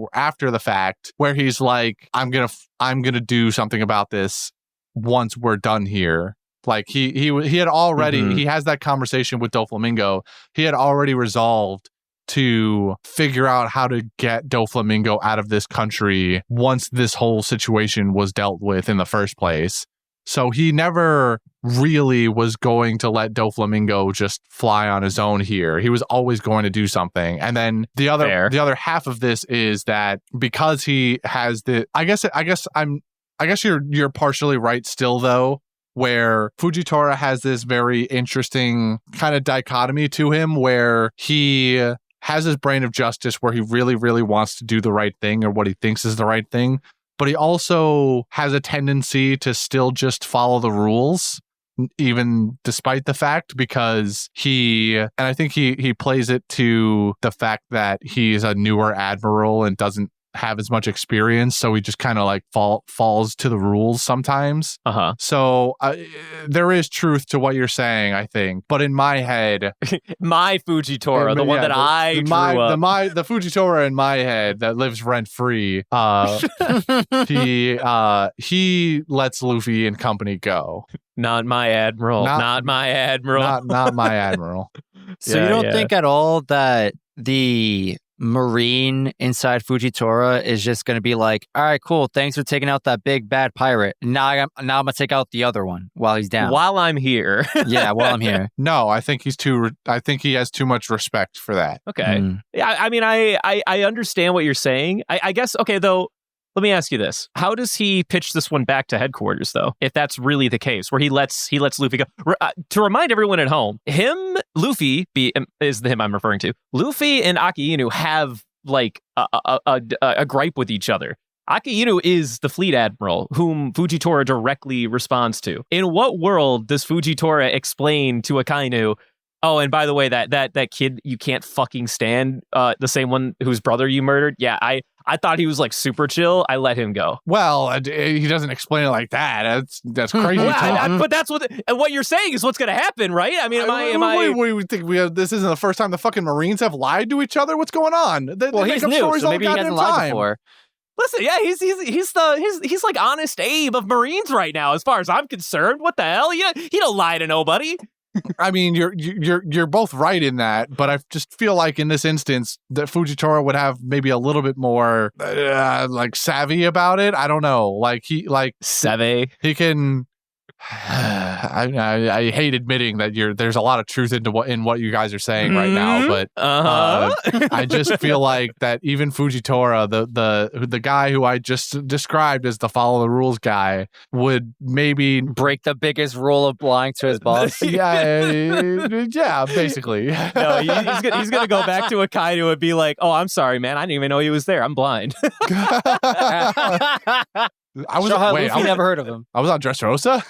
the fact where he's like, I'm gonna do something about this once we're done here. Like he had already he has that conversation with Doflamingo. He had already resolved to figure out how to get Doflamingo out of this country once this whole situation was dealt with in the first place. So he never really was going to let Doflamingo just fly on his own here. He was always going to do something. And then the other half of this is that because he has I guess you're partially right still though, where Fujitora has this very interesting kind of dichotomy to him where he has his brain of justice where he really, really wants to do the right thing or what he thinks is the right thing. But he also has a tendency to still just follow the rules, even despite the fact, because I think he plays it to the fact that he's a newer admiral and doesn't have as much experience, so he just kind of like falls to the rules sometimes. So there is truth to what you're saying, I think, but in my head, my Fujitora, the one that I drew up. The Fujitora in my head that lives rent free, he lets Luffy and company go. Not my admiral. Not my admiral. Not my admiral. So you don't think at all that the Marine inside Fujitora is just going to be like, all right, cool, thanks for taking out that big bad pirate. Now I'm going to take out the other one while he's down. While I'm here. Yeah, while I'm here. No, I think he has too much respect for that. Okay. Yeah, I mean, I understand what you're saying. I guess, okay, though, let me ask you this. How does he pitch this one back to headquarters, though, if that's really the case, where he lets Luffy go? To remind everyone at home, Luffy is the him I'm referring to. Luffy and Aki Inu have, like, a gripe with each other. Aki Inu is the fleet admiral whom Fujitora directly responds to. In what world does Fujitora explain to Akainu, oh, and by the way, that kid you can't fucking stand, the same one whose brother you murdered? Yeah, I thought he was like super chill. I let him go. Well, he doesn't explain it like that. That's crazy. But that's what you're saying is what's going to happen, right? I mean, we think this isn't the first time the fucking Marines have lied to each other? What's going on? They he's new, so maybe he hasn't lied before. Listen, yeah, he's like Honest Abe of Marines right now, as far as I'm concerned. What the hell? He don't lie to nobody. I mean, you're both right in that, but I just feel like in this instance that Fujitora would have maybe a little bit more like savvy about it. I don't know, like savvy. He can. I hate admitting that there's a lot of truth in what you guys are saying right now, but I just feel like that even Fujitora, the guy who I just described as the follow the rules guy, would maybe break the biggest rule of lying to his boss. yeah, basically. No, he's gonna go back to Akainu and be like, "Oh, I'm sorry, man. I didn't even know he was there. I'm blind." Luffy never heard of him. I was on Dressrosa.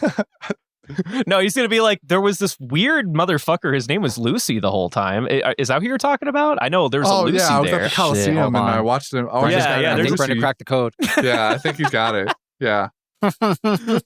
No, he's gonna be like, there was this weird motherfucker. His name was Lucy the whole time. Is that who you're talking about? I know there's a Lucy I was there. at the Coliseum and I watched him. Oh, I think Brendan cracked the code. Yeah, I think he's got it. Yeah.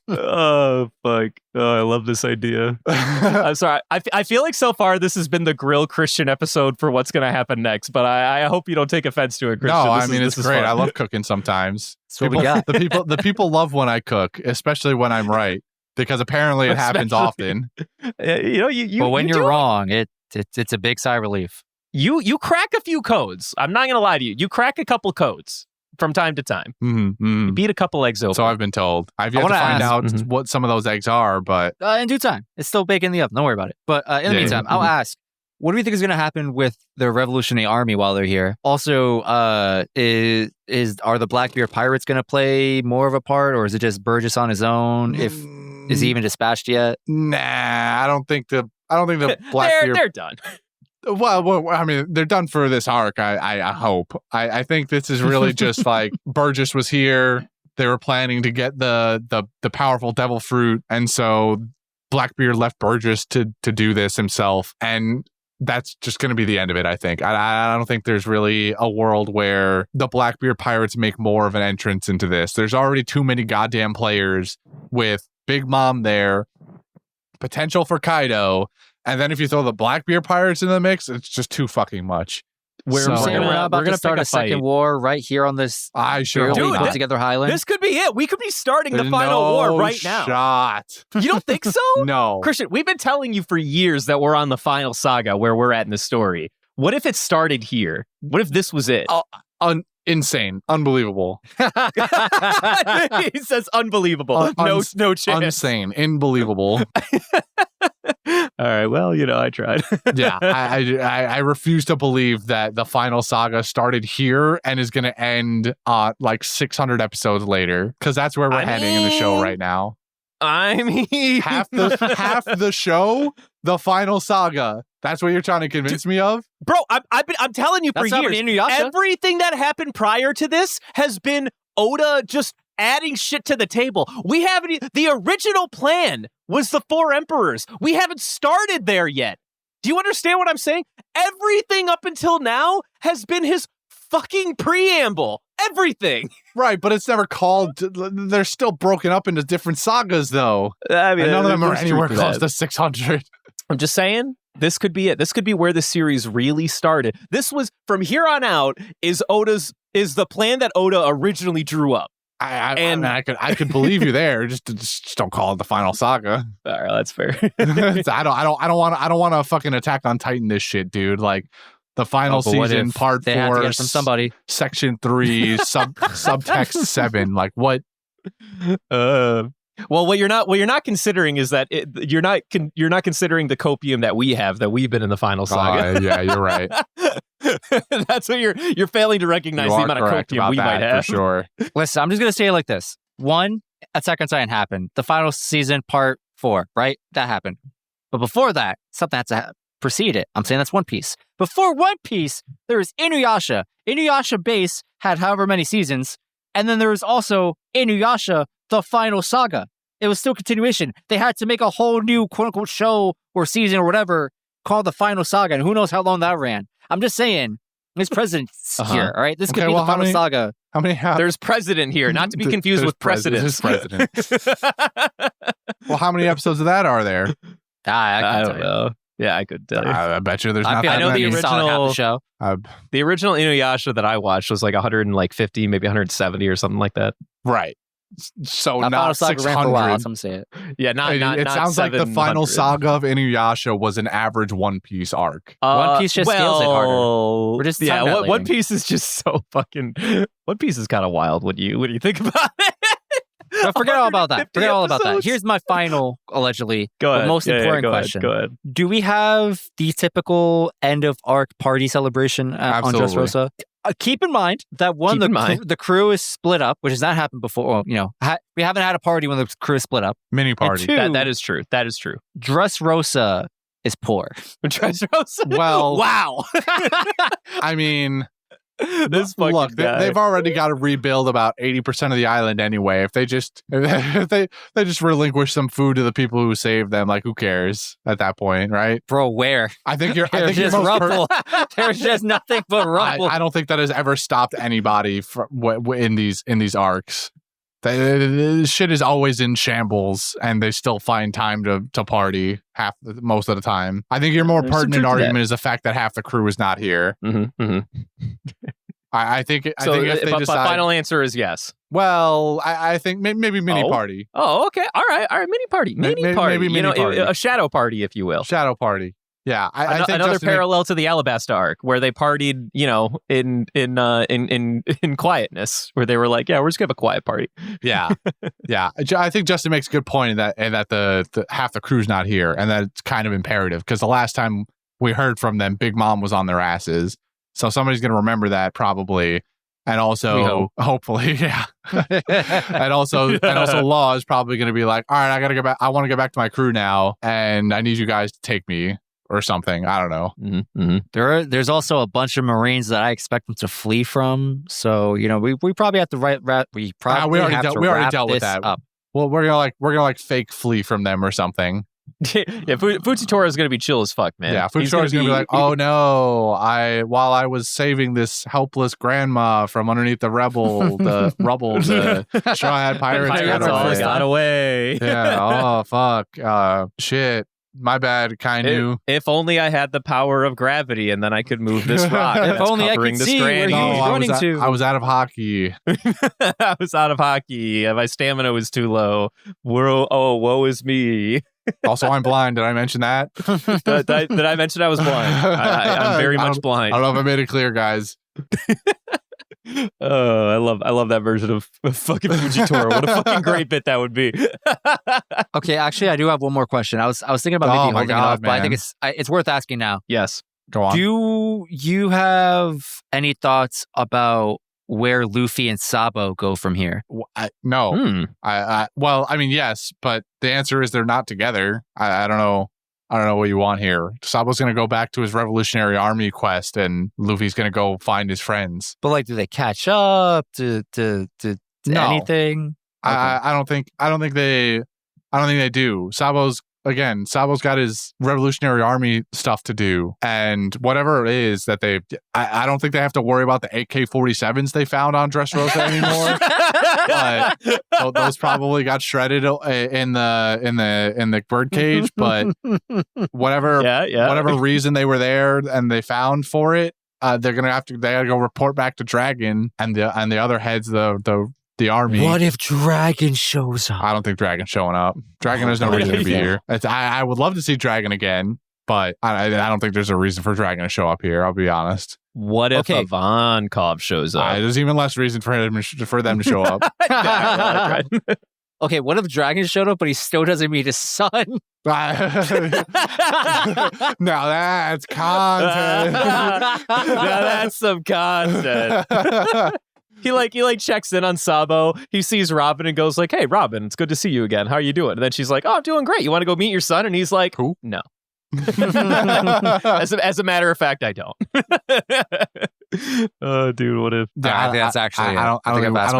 Oh fuck! Oh, I love this idea. I'm sorry. I feel like so far this has been the grill Christian episode for what's going to happen next, but I hope you don't take offense to it, Christian. No, I mean it's great. I love cooking sometimes. That's what we got. The people love when I cook, especially when I'm right, because apparently it happens often. But when you're wrong, it's a big sigh of relief. You crack a few codes. I'm not going to lie to you. You crack a couple codes from time to time. You beat a couple eggs open. So I've been told. I've yet to find out what some of those eggs are, but in due time. It's still baking in the oven. Don't worry about it. But in the meantime, I'll ask, what do we think is going to happen with the Revolutionary Army while they're here? Also, are the Blackbeard pirates going to play more of a part, or is it just Burgess on his own? Is he even dispatched yet? Nah, I don't think the Blackbeard. They're done. Well, I mean, they're done for this arc, I hope. I think this is really just like Burgess was here. They were planning to get the powerful devil fruit. And so Blackbeard left Burgess to do this himself. And that's just going to be the end of it, I think. I don't think there's really a world where the Blackbeard pirates make more of an entrance into this. There's already too many goddamn players with Big Mom there, potential for Kaido. And then if you throw the Blackbeard pirates in the mix, it's just too fucking much. We're not about to start a second war right here on this put together highland. This could be it. We could be starting the final war right now. Shot. You don't think so? No. Christian, we've been telling you for years that we're on the final saga where we're at in the story. What if it started here? What if this was it? Insane. Unbelievable. He says unbelievable. No chance. Insane. Unbelievable. All right. Well, I tried. Yeah. I refuse to believe that the final saga started here and is going to end like 600 episodes later, because that's where we're heading in the show right now. I mean, half the show, the final saga. That's what you're trying to convince me of, bro. I'm telling you for years. Everything that happened prior to this has been Oda just adding shit to the table. We haven't. The original plan was the 4 emperors. We haven't started there yet. Do you understand what I'm saying? Everything up until now has been his fucking preamble. Everything. Right, but it's never called. They're still broken up into different sagas, though. I mean, none of them are anywhere close to 600. I'm just saying. This could be it. This could be where the series really started. This was from here on out is the plan that Oda originally drew up. I could believe you there. Just don't call it the final saga. All right, that's fair. I don't want to fucking Attack on Titan this shit, dude. Like the final season, part 4, have to get from somebody. Section 3, subtext 7. Like what? Well, what you're not considering is that you're not considering the copium that we have, that we've been in the final saga. Yeah, you're right. That's what you're failing to recognize, the amount of copium we might have. For sure. Listen, I'm just gonna say it like this: 1, Attack on Titan happened. The final season, part 4, right? That happened. But before that, something had to precede it. I'm saying that's One Piece. Before One Piece, there was Inuyasha. Inuyasha base had however many seasons, and then there was also Inuyasha, the final saga. It was still continuation. They had to make a whole new quote-unquote show or season or whatever called the final saga, and who knows how long that ran. I'm just saying, there's presidents here, all right? This could be the final saga. How many? There's president here, not to be confused with precedent. There's president. Well, how many episodes of that are there? I don't know. Yeah, I could tell you. I bet you there's not that many. The original Inuyasha that I watched was like 150, maybe 170 or something like that. Right. So Final not saga ran for a while. 600. Some say it. Yeah, not It sounds like the final 700. saga of Inuyasha was an average One Piece arc. One Piece just scales it harder. We're just yeah. time One Piece is just so fucking. One Piece is kind of wild when you think about it. But forget all about that. 150 Forget all about that. episodes. Here's my final, allegedly, Go ahead. but most important go question. Ahead, go ahead. Do we have the typical end of arc party celebration on Absolutely. Dressrosa? Keep in mind that the crew is split up, which has not happened before. Well, we haven't had a party when the crew is split up. Mini party. two- That is true. That is true. Dressrosa is poor. Dressrosa. Well, wow. I mean, This fucking look, guy. they've already got to rebuild about 80% of the island anyway. If they just they just relinquish some food to the people who saved them, like who cares at that point, right? Bro, where? I think you're. I There's think you're just most rubble. There's just nothing but rubble. I don't think that has ever stopped anybody in these arcs. The shit is always in shambles, and they still find time to party most of the time. I think your more There's some pertinent truth to that. argument is the fact that half the crew is not here. I think if they my decide, final answer is yes. well, I think maybe mini party, Oh, okay. All right. Mini party. Mini party. maybe mini party. A shadow party, if you will. shadow party. Yeah, I think Another Justin parallel to the Alabasta arc, where they partied, in quietness, where they were like, "Yeah, we're just gonna have a quiet party." Yeah. I think Justin makes a good point in that the half the crew's not here, and that it's kind of imperative because the last time we heard from them, Big Mom was on their asses. So somebody's going to remember that probably, and also hopefully, yeah. and also Law is probably going to be like, all right, I got to go back. I want to get back to my crew now, and I need you guys to take me or something. I don't know. There's also a bunch of Marines that I expect them to flee from. So we probably have to we already wrap dealt with this that. up. Well, we're gonna fake flee from them or something. Yeah, Fujitora is gonna be chill as fuck, man. Yeah, Fujitora gonna be like, oh no, while I was saving this helpless grandma from underneath the rubble, the Straw Hat Pirates got away. Yeah. Oh fuck. Shit. My bad, Kainu. If only I had the power of gravity, and then I could move this rock. If that's only I covering could this see where granny. he was running to. I was out of hockey. I was out of hockey. My stamina was too low. Woe is me. Also, I'm blind. Did I mention that? Did I mention I was blind? I'm very much blind. I don't know if I made it clear, guys. Oh, I love that version of fucking Fujitora. What a fucking great bit that would be. Okay, actually, I do have one more question. I was thinking about maybe holding it off, but I think it's worth asking now. Yes. Go on. Do you have any thoughts about where Luffy and Sabo go from here? No. Well, I mean, yes, but the answer is they're not together. I don't know. I don't know what you want here. Sabo's going to go back to his Revolutionary Army quest, and Luffy's going to go find his friends. But do they catch up to No. anything? Okay. I don't think they do. Sabo's got his Revolutionary Army stuff to do, and whatever it is that I don't think they have to worry about the AK-47s they found on Dressrosa anymore. But those probably got shredded in the Birdcage. But whatever reason they were there and they found for it, they gotta go report back to Dragon and the other heads the army. What if Dragon shows up? I don't think Dragon's showing up. Dragon has no reason to be here. I would love to see Dragon again, but I don't think there's a reason for Dragon to show up here. I'll be honest. What if Ivankov shows up? There's even less reason for them to show up. Okay, what if Dragon showed up, but he still doesn't meet his son? Now that's content. Now that's some content. He checks in on Sabo. He sees Robin and goes like, "Hey, Robin, it's good to see you again. How are you doing?" And then she's like, "Oh, I'm doing great. You want to go meet your son?" And he's like, "Who? No." As a matter of fact, I don't. Oh, dude, what if? I think that's actually. I don't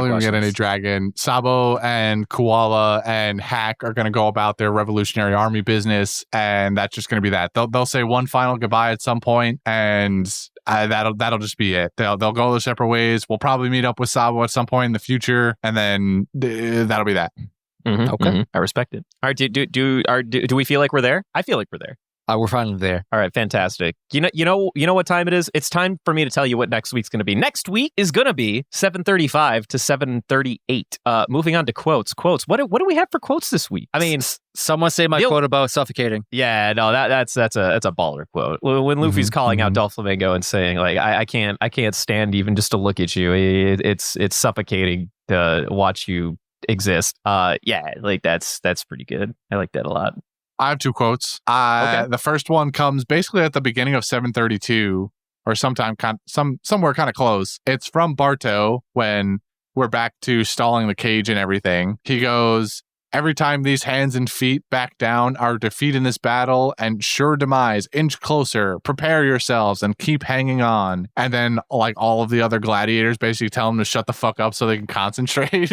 even get any Dragon. Sabo and Koala and Hack are going to go about their Revolutionary Army business, and that's just going to be that. They'll say one final goodbye at some point, and that'll just be it. They'll go their separate ways. We'll probably meet up with Sabo at some point in the future, and then that'll be that. Mm-hmm, okay, I respect it. All right, do we feel like we're there? I feel like we're there. We're finally there. All right, fantastic. You know what time it is? It's time for me to tell you what next week's going to be. Next week is going to be 7:35 to 7:38. Moving on to quotes. Quotes. What do we have for quotes this week? I mean, someone say my quote about suffocating. Yeah, no, that's a baller quote. When Luffy's calling out Doflamingo and saying like, I can't stand even just to look at you. It's suffocating to watch you exist. Yeah, like that's pretty good. I like that a lot. I have two quotes. Okay. The first one comes basically at the beginning of 732 or somewhere kind of close. It's from Barto when we're back to stalling the cage and everything. He goes, "Every time these hands and feet back down, our defeat in this battle and sure demise inch closer. Prepare yourselves and keep hanging on." And then like all of the other gladiators basically tell him to shut the fuck up so they can concentrate.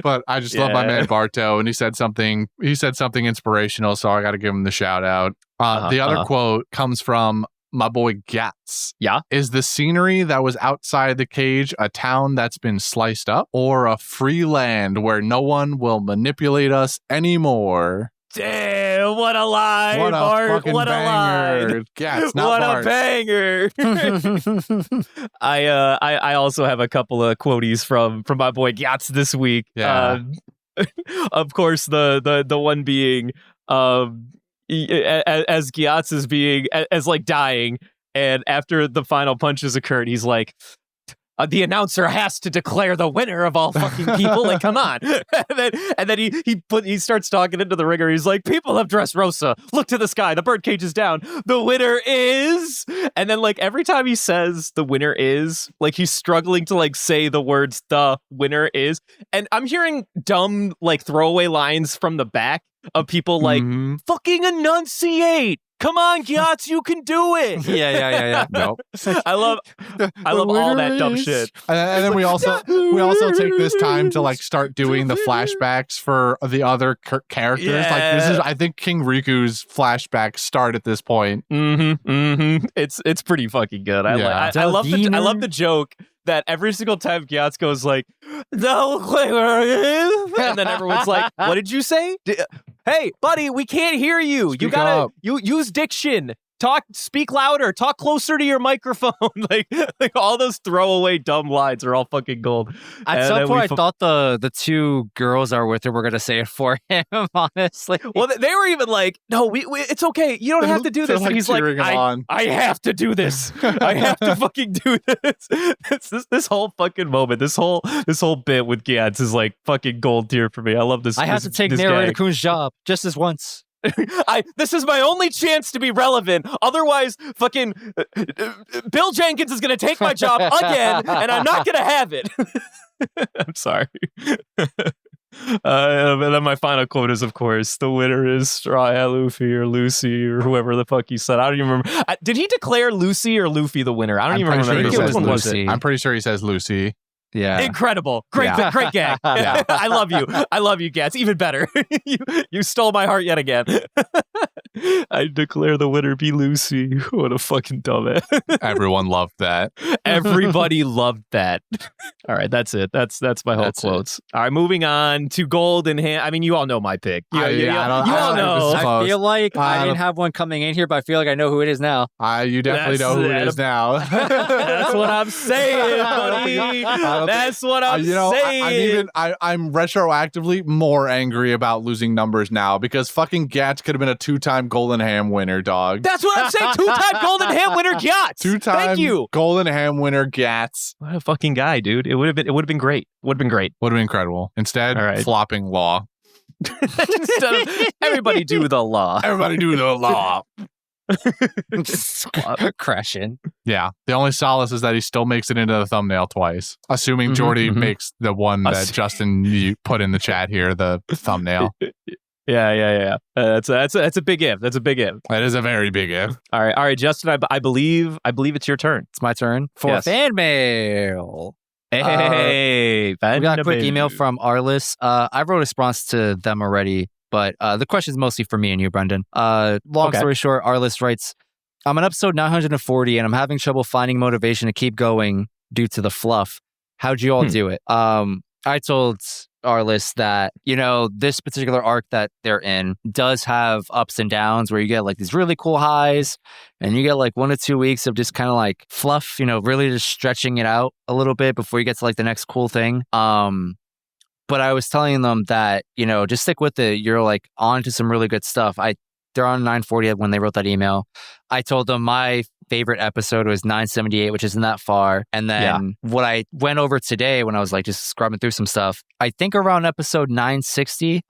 But I just love my man Barto, and he said something inspirational, so I got to give him the shout out. The other quote comes from my boy Gats. Yeah. Is the scenery that was outside the cage a town that's been sliced up, or a free land where no one will manipulate us anymore? Damn, what a line, Bart. What a line. Gats, not what Bart. A banger. I also have a couple of quoties from my boy Gats this week. Yeah. Of course, the one being as Gyatso is being as like dying, and after the final punches occurred, he's like, the announcer has to declare the winner of all fucking people. Like, come on. and then he starts talking into the ringer. He's like, people of Dressrosa, look to the sky. The birdcage is down. The winner is. And then like every time he says the winner is, like he's struggling to like say the words the winner is. And I'm hearing dumb like throwaway lines from the back of people like, fucking enunciate. Come on, Gyatso, you can do it. Yeah. Nope. I love all that dumb shit. And then we also take this time to like start doing the flashbacks for the other characters. Yeah. Like this is, I think, King Riku's flashbacks start at this point. It's pretty fucking good. I love the joke that every single time Gyatso goes like, no, and then everyone's like, what did you say? Hey, buddy, we can't hear you. You gotta use diction. Speak louder, talk closer to your microphone. like all those throwaway dumb lines are all fucking gold. At some point, I thought the two girls are with her were gonna say it for him. Honestly, well, they were even like, "No, we it's okay. You don't have to do this." And he's like, "I have to do this. I have to fucking do this." This whole fucking moment, this whole bit with Gyatso is like fucking gold tier for me. I love this. I have to take narrator Kun's job just this once. This is my only chance to be relevant. Otherwise, fucking Bill Jenkins is going to take my job again, and I'm not going to have it. I'm sorry. And then my final quote is, of course, the winner is Straw Hat Luffy or Lucy or whoever the fuck he said. I don't even remember. Did he declare Lucy or Luffy the winner? I don't even remember. Sure Which one was it? I'm pretty sure he says Lucy. Yeah. Incredible. Great gag. Yeah. I love you, Gats. Even better. You stole my heart yet again. I declare the winner be Lucy. What a fucking dumbass. Everyone loved that. Everybody loved that. All right, that's it. That's my whole quotes. All right, moving on to Golden Hand. I mean, you all know my pick. You all know. I feel like I didn't have one coming in here, but I feel like I know who it is now. You definitely know who it is now. That's what I'm saying, buddy. That's what I'm saying. I'm retroactively more angry about losing numbers now because fucking Gyatso could have been a 2-time Golden Ham winner, dog. That's what I'm saying. 2-time Golden Ham winner, Gyatso. 2-time Thank you. Golden Ham winner, Gyatso. What a fucking guy, dude. It would have been great. Would have been great. Would have been incredible. Instead, flopping Law. Instead of everybody do the law. Everybody do the law. Crashing. Yeah. The only solace is that he still makes it into the thumbnail twice. Assuming Jordy makes the one that Justin you put in the chat here, the thumbnail. Yeah. That's a big if. That's a big if. That is a very big if. All right, Justin. I believe it's your turn. It's my turn for fan mail. Hey, we got a quick email from Arliss. I wrote a response to them already, but the question is mostly for me and you, Brendan. Long story short, Arliss writes, I'm on episode 940 and I'm having trouble finding motivation to keep going due to the fluff. How'd you all do it? I told our list that, this particular arc that they're in does have ups and downs where you get like these really cool highs and you get like 1 to 2 weeks of just kind of like fluff, really just stretching it out a little bit before you get to like the next cool thing. But I was telling them that, just stick with it. You're like on to some really good stuff. They're on 940 when they wrote that email. I told them my favorite episode was 978, which isn't that far. And then what I went over today when I was like just scrubbing through some stuff, I think around episode 960,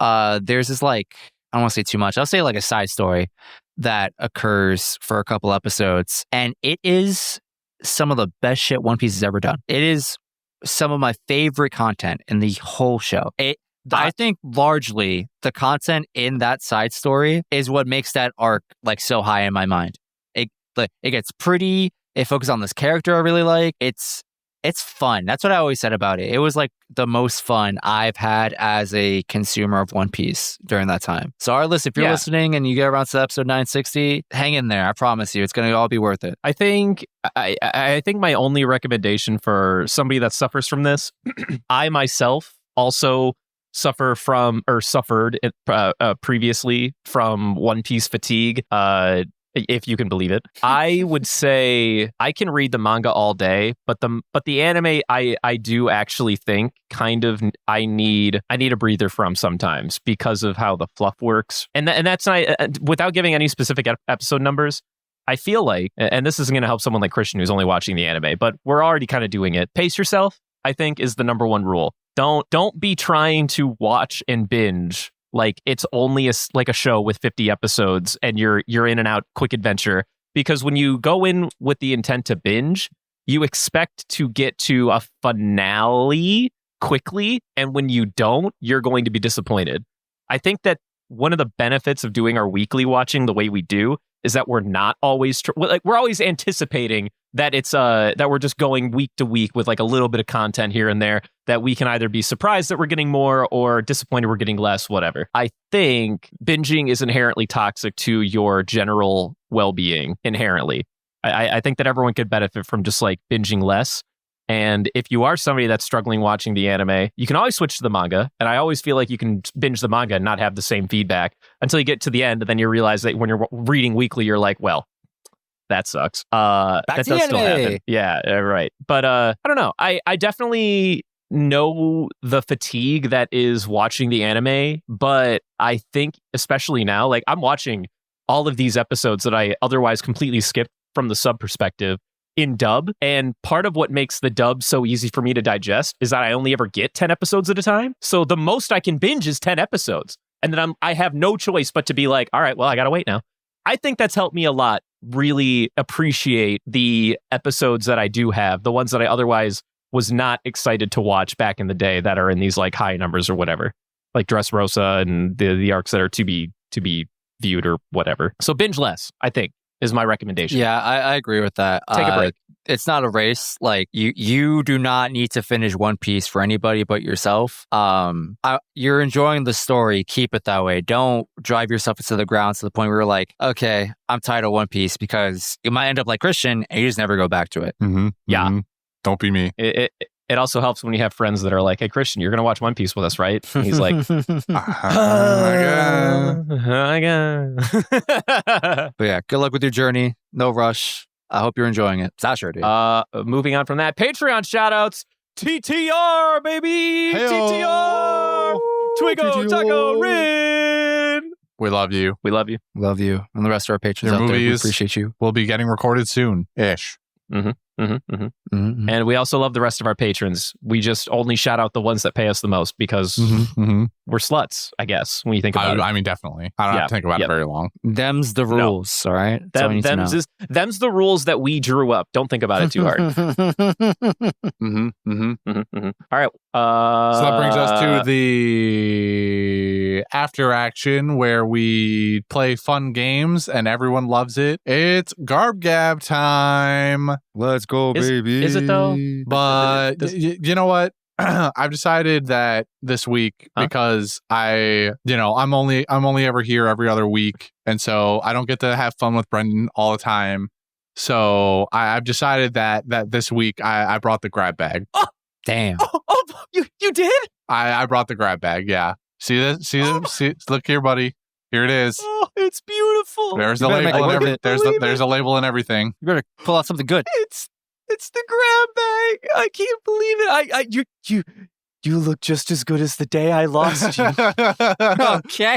there's this like, I don't want to say too much. I'll say like a side story that occurs for a couple episodes. And it is some of the best shit One Piece has ever done. It is some of my favorite content in the whole show. I think largely the content in that side story is what makes that arc like so high in my mind. It gets pretty. It focuses on this character I really like. It's fun. That's what I always said about it. It was like the most fun I've had as a consumer of One Piece during that time. So Arliss, if you're listening and you get around to episode 960, hang in there. I promise you, it's going to all be worth it. I think my only recommendation for somebody that suffers from this, I myself also suffered previously from One Piece fatigue. If you can believe it, I would say I can read the manga all day, but the anime I do actually think kind of I need a breather from sometimes because of how the fluff works, and that's not without giving any specific episode numbers. I feel like, and this isn't going to help someone like Christian who's only watching the anime, but we're already kind of doing it. Pace yourself, I think, is the number one rule. Don't be trying to watch and binge like it's only a show with 50 episodes and you're in and out quick adventure, because when you go in with the intent to binge, you expect to get to a finale quickly, and when you don't, you're going to be disappointed. I think that one of the benefits of doing our weekly watching the way we do is that we're not always we're always anticipating that it's that we're just going week to week with like a little bit of content here and there that we can either be surprised that we're getting more or disappointed we're getting less, whatever. I think binging is inherently toxic to your general well-being inherently. I think that everyone could benefit from just like binging less. And if you are somebody that's struggling watching the anime, you can always switch to the manga. And I always feel like you can binge the manga and not have the same feedback until you get to the end. And then you realize that when you're reading weekly, you're like, well, that sucks. That does still happen. Yeah, right. But I don't know. I definitely know the fatigue that is watching the anime. But I think especially now, like I'm watching all of these episodes that I otherwise completely skipped from the sub perspective in dub, and part of what makes the dub so easy for me to digest is that I only ever get 10 episodes at a time. So the most I can binge is 10 episodes, and then I have no choice but to be like, all right, well, I gotta wait now. I think that's helped me a lot really appreciate the episodes that I do have, the ones that I otherwise was not excited to watch back in the day that are in these like high numbers or whatever, like Dressrosa and the arcs that are to be viewed or whatever. So binge less, I think, is my recommendation. Yeah, I agree with that. Take a break. It's not a race. Like you do not need to finish One Piece for anybody but yourself. You're enjoying the story. Keep it that way. Don't drive yourself into the ground to the point where you're like, okay, I'm tired of One Piece, because you might end up like Christian and you just never go back to it. Mm-hmm, yeah. Mm-hmm. Don't be me. It also helps when you have friends that are like, hey, Christian, you're going to watch One Piece with us, right? And he's like, my God. But yeah, good luck with your journey. No rush. I hope you're enjoying it. Sasha, dude. Moving on from that, Patreon shoutouts. TTR, baby. Hey-o. TTR. Twigo, TTR. Taco, Rin. We love you. We love you. Love you. And the rest of our patrons Your out there, we movies appreciate you. Will be getting recorded soon-ish. Mm-hmm. Mm-hmm, mm-hmm. Mm-hmm. And we also love the rest of our patrons. We just only shout out the ones that pay us the most because we're sluts, I guess, when you think about it. I mean, definitely. I don't have to think about it very long. Them's the rules, all right? Them's the rules that we drew up. Don't think about it too hard. All right. So that brings us to the after action where we play fun games and everyone loves it. It's Garb Gab time. Let's go, baby. Is it though? But you know what? I've decided that this week, because I'm only ever here every other week, and so I don't get to have fun with Brendan all the time. So I've decided that this week I brought the grab bag. Oh, Damn. Oh, you did? I brought the grab bag. Yeah. See this? See, look here, buddy. Here it is. Oh, it's beautiful. There's the label and everything. There's a label and everything. You better pull out something good. It's the grab bag. I can't believe it. You look just as good as the day I lost you. Okay.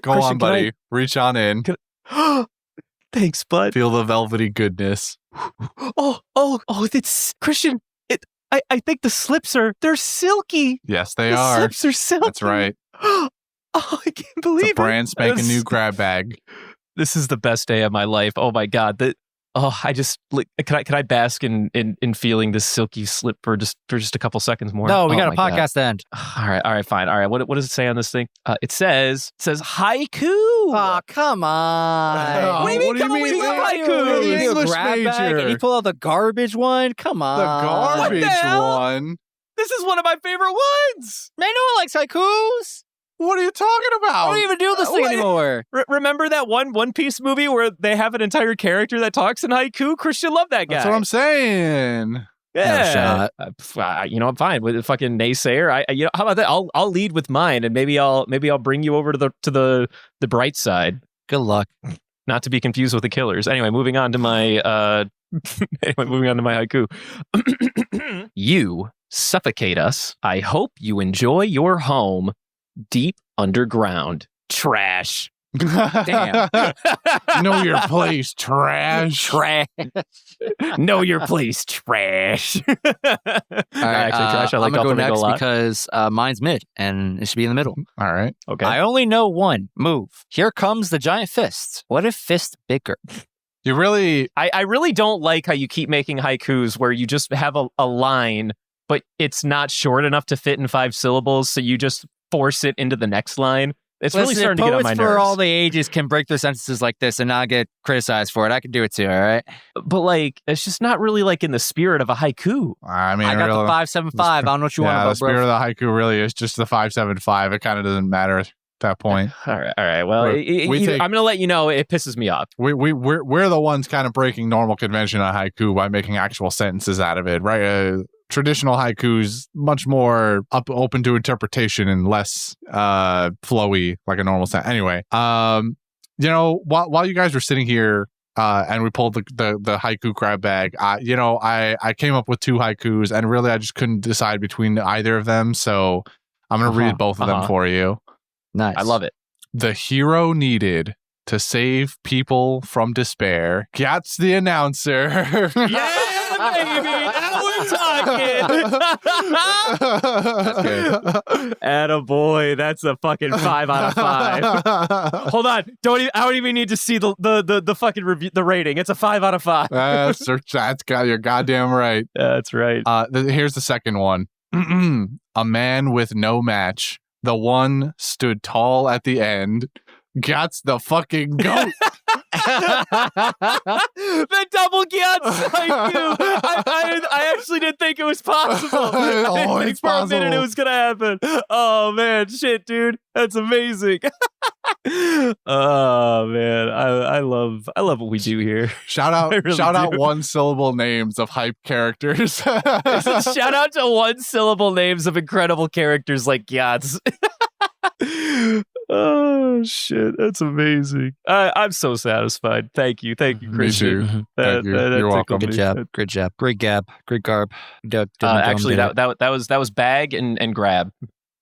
Go on, buddy. Reach on in. Thanks, bud. Feel the velvety goodness. Oh, it's Christian. I think the slips they're silky. Yes, they the are. Slips are silky. That's right. Oh, I can't believe it's a brand spanking new grab bag. This is the best day of my life. Oh my God. I just can I bask in feeling this silky slip for just a couple seconds more? No, we got a podcast to end. All right, fine. All right, what does it say on this thing? It says haiku. Oh, come on. What do you mean? We love haiku. The English grab bag major. and you pull out the garbage one? Come on. The garbage one. This is one of my favorite ones. I know I likes haikus. What are you talking about? I don't even do this thing anymore. Remember that One Piece movie where they have an entire character that talks in haiku? Christian loved that guy. That's what I'm saying. Yeah, I'm fine with the fucking naysayer. How about that? I'll lead with mine, and maybe I'll bring you over to the bright side. Good luck. Not to be confused with the killers. Anyway, moving on to my haiku. You suffocate us. I hope you enjoy your home deep underground. Trash. Damn. Know your place, trash. Trash. Know your place, trash. Actually, trash. I like I'm gonna go next a lot. because mine's mid, and it should be in the middle. All right. Okay. I only know one move. Here comes the giant fist. What if fist bigger? You really... I really don't like how you keep making haikus where you just have a line, but it's not short enough to fit in 5 syllables, so you just force it into the next line. It's really starting to get on my nerves. Poets for all the ages can break their sentences like this and not get criticized for it. I can do it too, all right? But it's just not really in the spirit of a haiku. I mean, I got the 575. I don't know what you want about, the spirit of the haiku really is just the 575. It kind of doesn't matter at that point. All right. Well, I'm going to let you know it pisses me off. We're the ones kind of breaking normal convention on haiku by making actual sentences out of it, right? Traditional haikus much more open to interpretation and less flowy like a normal sentence. Anyway, while you guys were sitting here and we pulled the haiku grab bag, I came up with 2 haikus and really I just couldn't decide between either of them, so I'm gonna read both of them for you. Nice. I love it. The hero needed to save people from despair. Gats the announcer. Yeah, baby. Now we're talking. That's good. Attaboy. That's a fucking 5 out of 5. Hold on. I don't even need to see the fucking review, the rating. It's a 5 out of 5. That's you're goddamn right. That's right. Here's the second one. A man with no match. The one stood tall at the end. Gats the fucking goat. The double Gats haiku. I actually didn't think it was possible. It's for possible. a minute it was gonna happen. Oh man, shit, dude, that's amazing. Oh man, I love what we do here. Shout out, really shout out do. 1 syllable names of hype characters. Shout out to 1 syllable names of incredible characters like Gats. Oh shit, that's amazing. I'm so satisfied. Thank you, Christian. Me too. Thank you. You're welcome. Good job. Great gab. Great garb. Actually, that was bag and grab.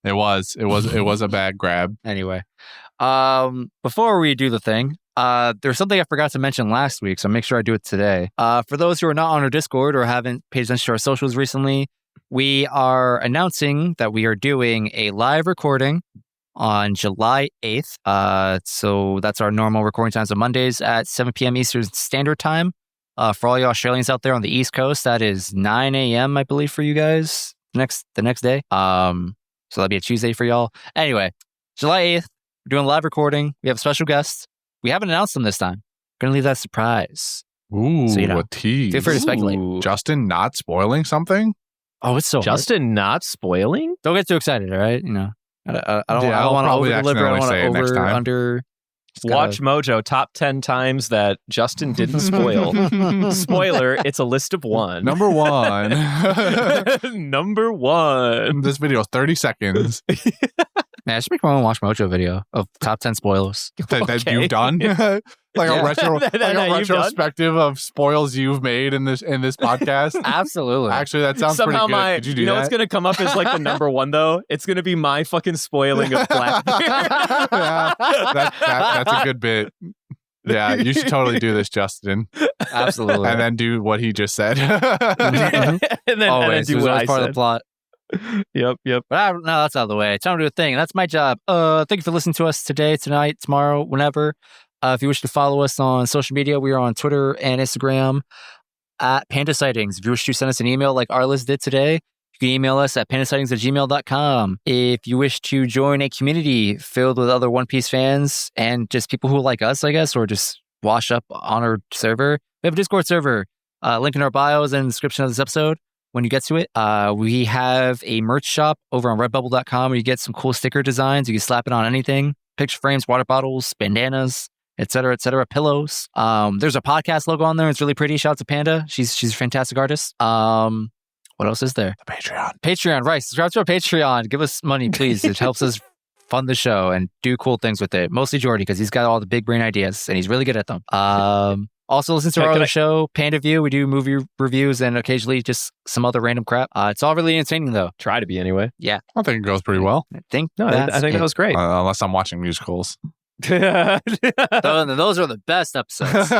It was a bad grab. Anyway, before we do the thing, there's something I forgot to mention last week, so make sure I do it today. For those who are not on our Discord or haven't paid attention to our socials recently, we are announcing that we are doing a live recording on July 8th. So that's our normal recording times on Mondays at 7 p.m. Eastern Standard Time. For all you Australians out there on the East Coast, that is 9 a.m., I believe, for you guys the next day. So that'll be a Tuesday for y'all. Anyway, July 8th, we're doing a live recording. We have a special guest. We haven't announced them this time. We're going to leave that surprise. Ooh, So, a tease. Feel free to speculate. Ooh. Justin not spoiling something? Oh, it's so Justin not spoiling? Don't get too excited, all right? I don't I'll want to probably over deliver. I accidentally don't say it want next to time. under. Watch Mojo top 10 times that Justin didn't spoil. Spoiler, it's a list of 1. Number 1. Number 1. This video is 30 seconds. Man, I should make my own Watch Mojo video of top 10 spoilers. That you've done? Like a retrospective of spoils you've made in this podcast. Absolutely. Actually, that sounds Somehow pretty good. Could you do that? What's going to come up as like the number 1 though? It's going to be my fucking spoiling of Blackbeard. Yeah, that's a good bit. Yeah, you should totally do this, Justin. Absolutely. And then do what he just said. and then do what I part said. of the plot. Yep. But now that's out of the way. Time to do a thing. That's my job. Thank you for listening to us today, tonight, tomorrow, whenever. If you wish to follow us on social media, we are on Twitter and Instagram at Panda Sightings. If you wish to send us an email like Arliss did today, you can email us at pandasightings@gmail.com. If you wish to join a community filled with other One Piece fans and just people who like us, I guess, or just wash up on our server, we have a Discord server. Link in our bios and description of this episode. When you get to it, we have a merch shop over on redbubble.com where you get some cool sticker designs. You can slap it on anything. Picture frames, water bottles, bandanas, etc., pillows. There's a podcast logo on there. It's really pretty. Shout out to Panda. She's a fantastic artist. What else is there? The Patreon. Patreon, right. Subscribe to our Patreon. Give us money, please. It helps us fund the show and do cool things with it. Mostly Jordy, because he's got all the big brain ideas and he's really good at them. Also, listen to our other show, Panda View. We do movie reviews and occasionally just some other random crap. It's all really entertaining, though. Try to be anyway. Yeah. I think it goes pretty well. I think that was great. Unless I'm watching musicals. Those are the best episodes.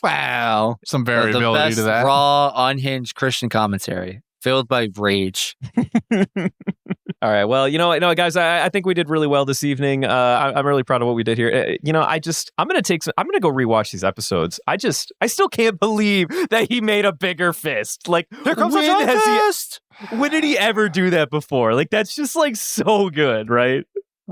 Wow. Some variability best to that. Raw, unhinged Christian commentary filled by rage. All right. Well, you know what, guys, I think we did really well this evening. I'm really proud of what we did here. I'm going to go rewatch these episodes. I still can't believe that he made a bigger fist. Like, Here comes a giant fist. When did he ever do that before? Like, that's just like so good, right?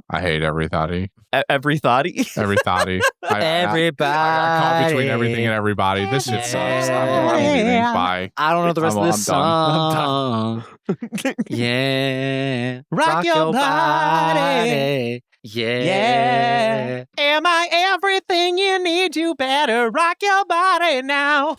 I hate every thoughty. Every thoughty? Every thoughty. Everybody. I caught between everything and everybody. This shit sucks. I don't know anything. Bye. I don't know the rest of this song. I'm done. Yeah. Rock your body. Yeah. Am I everything you need? You better rock your body now.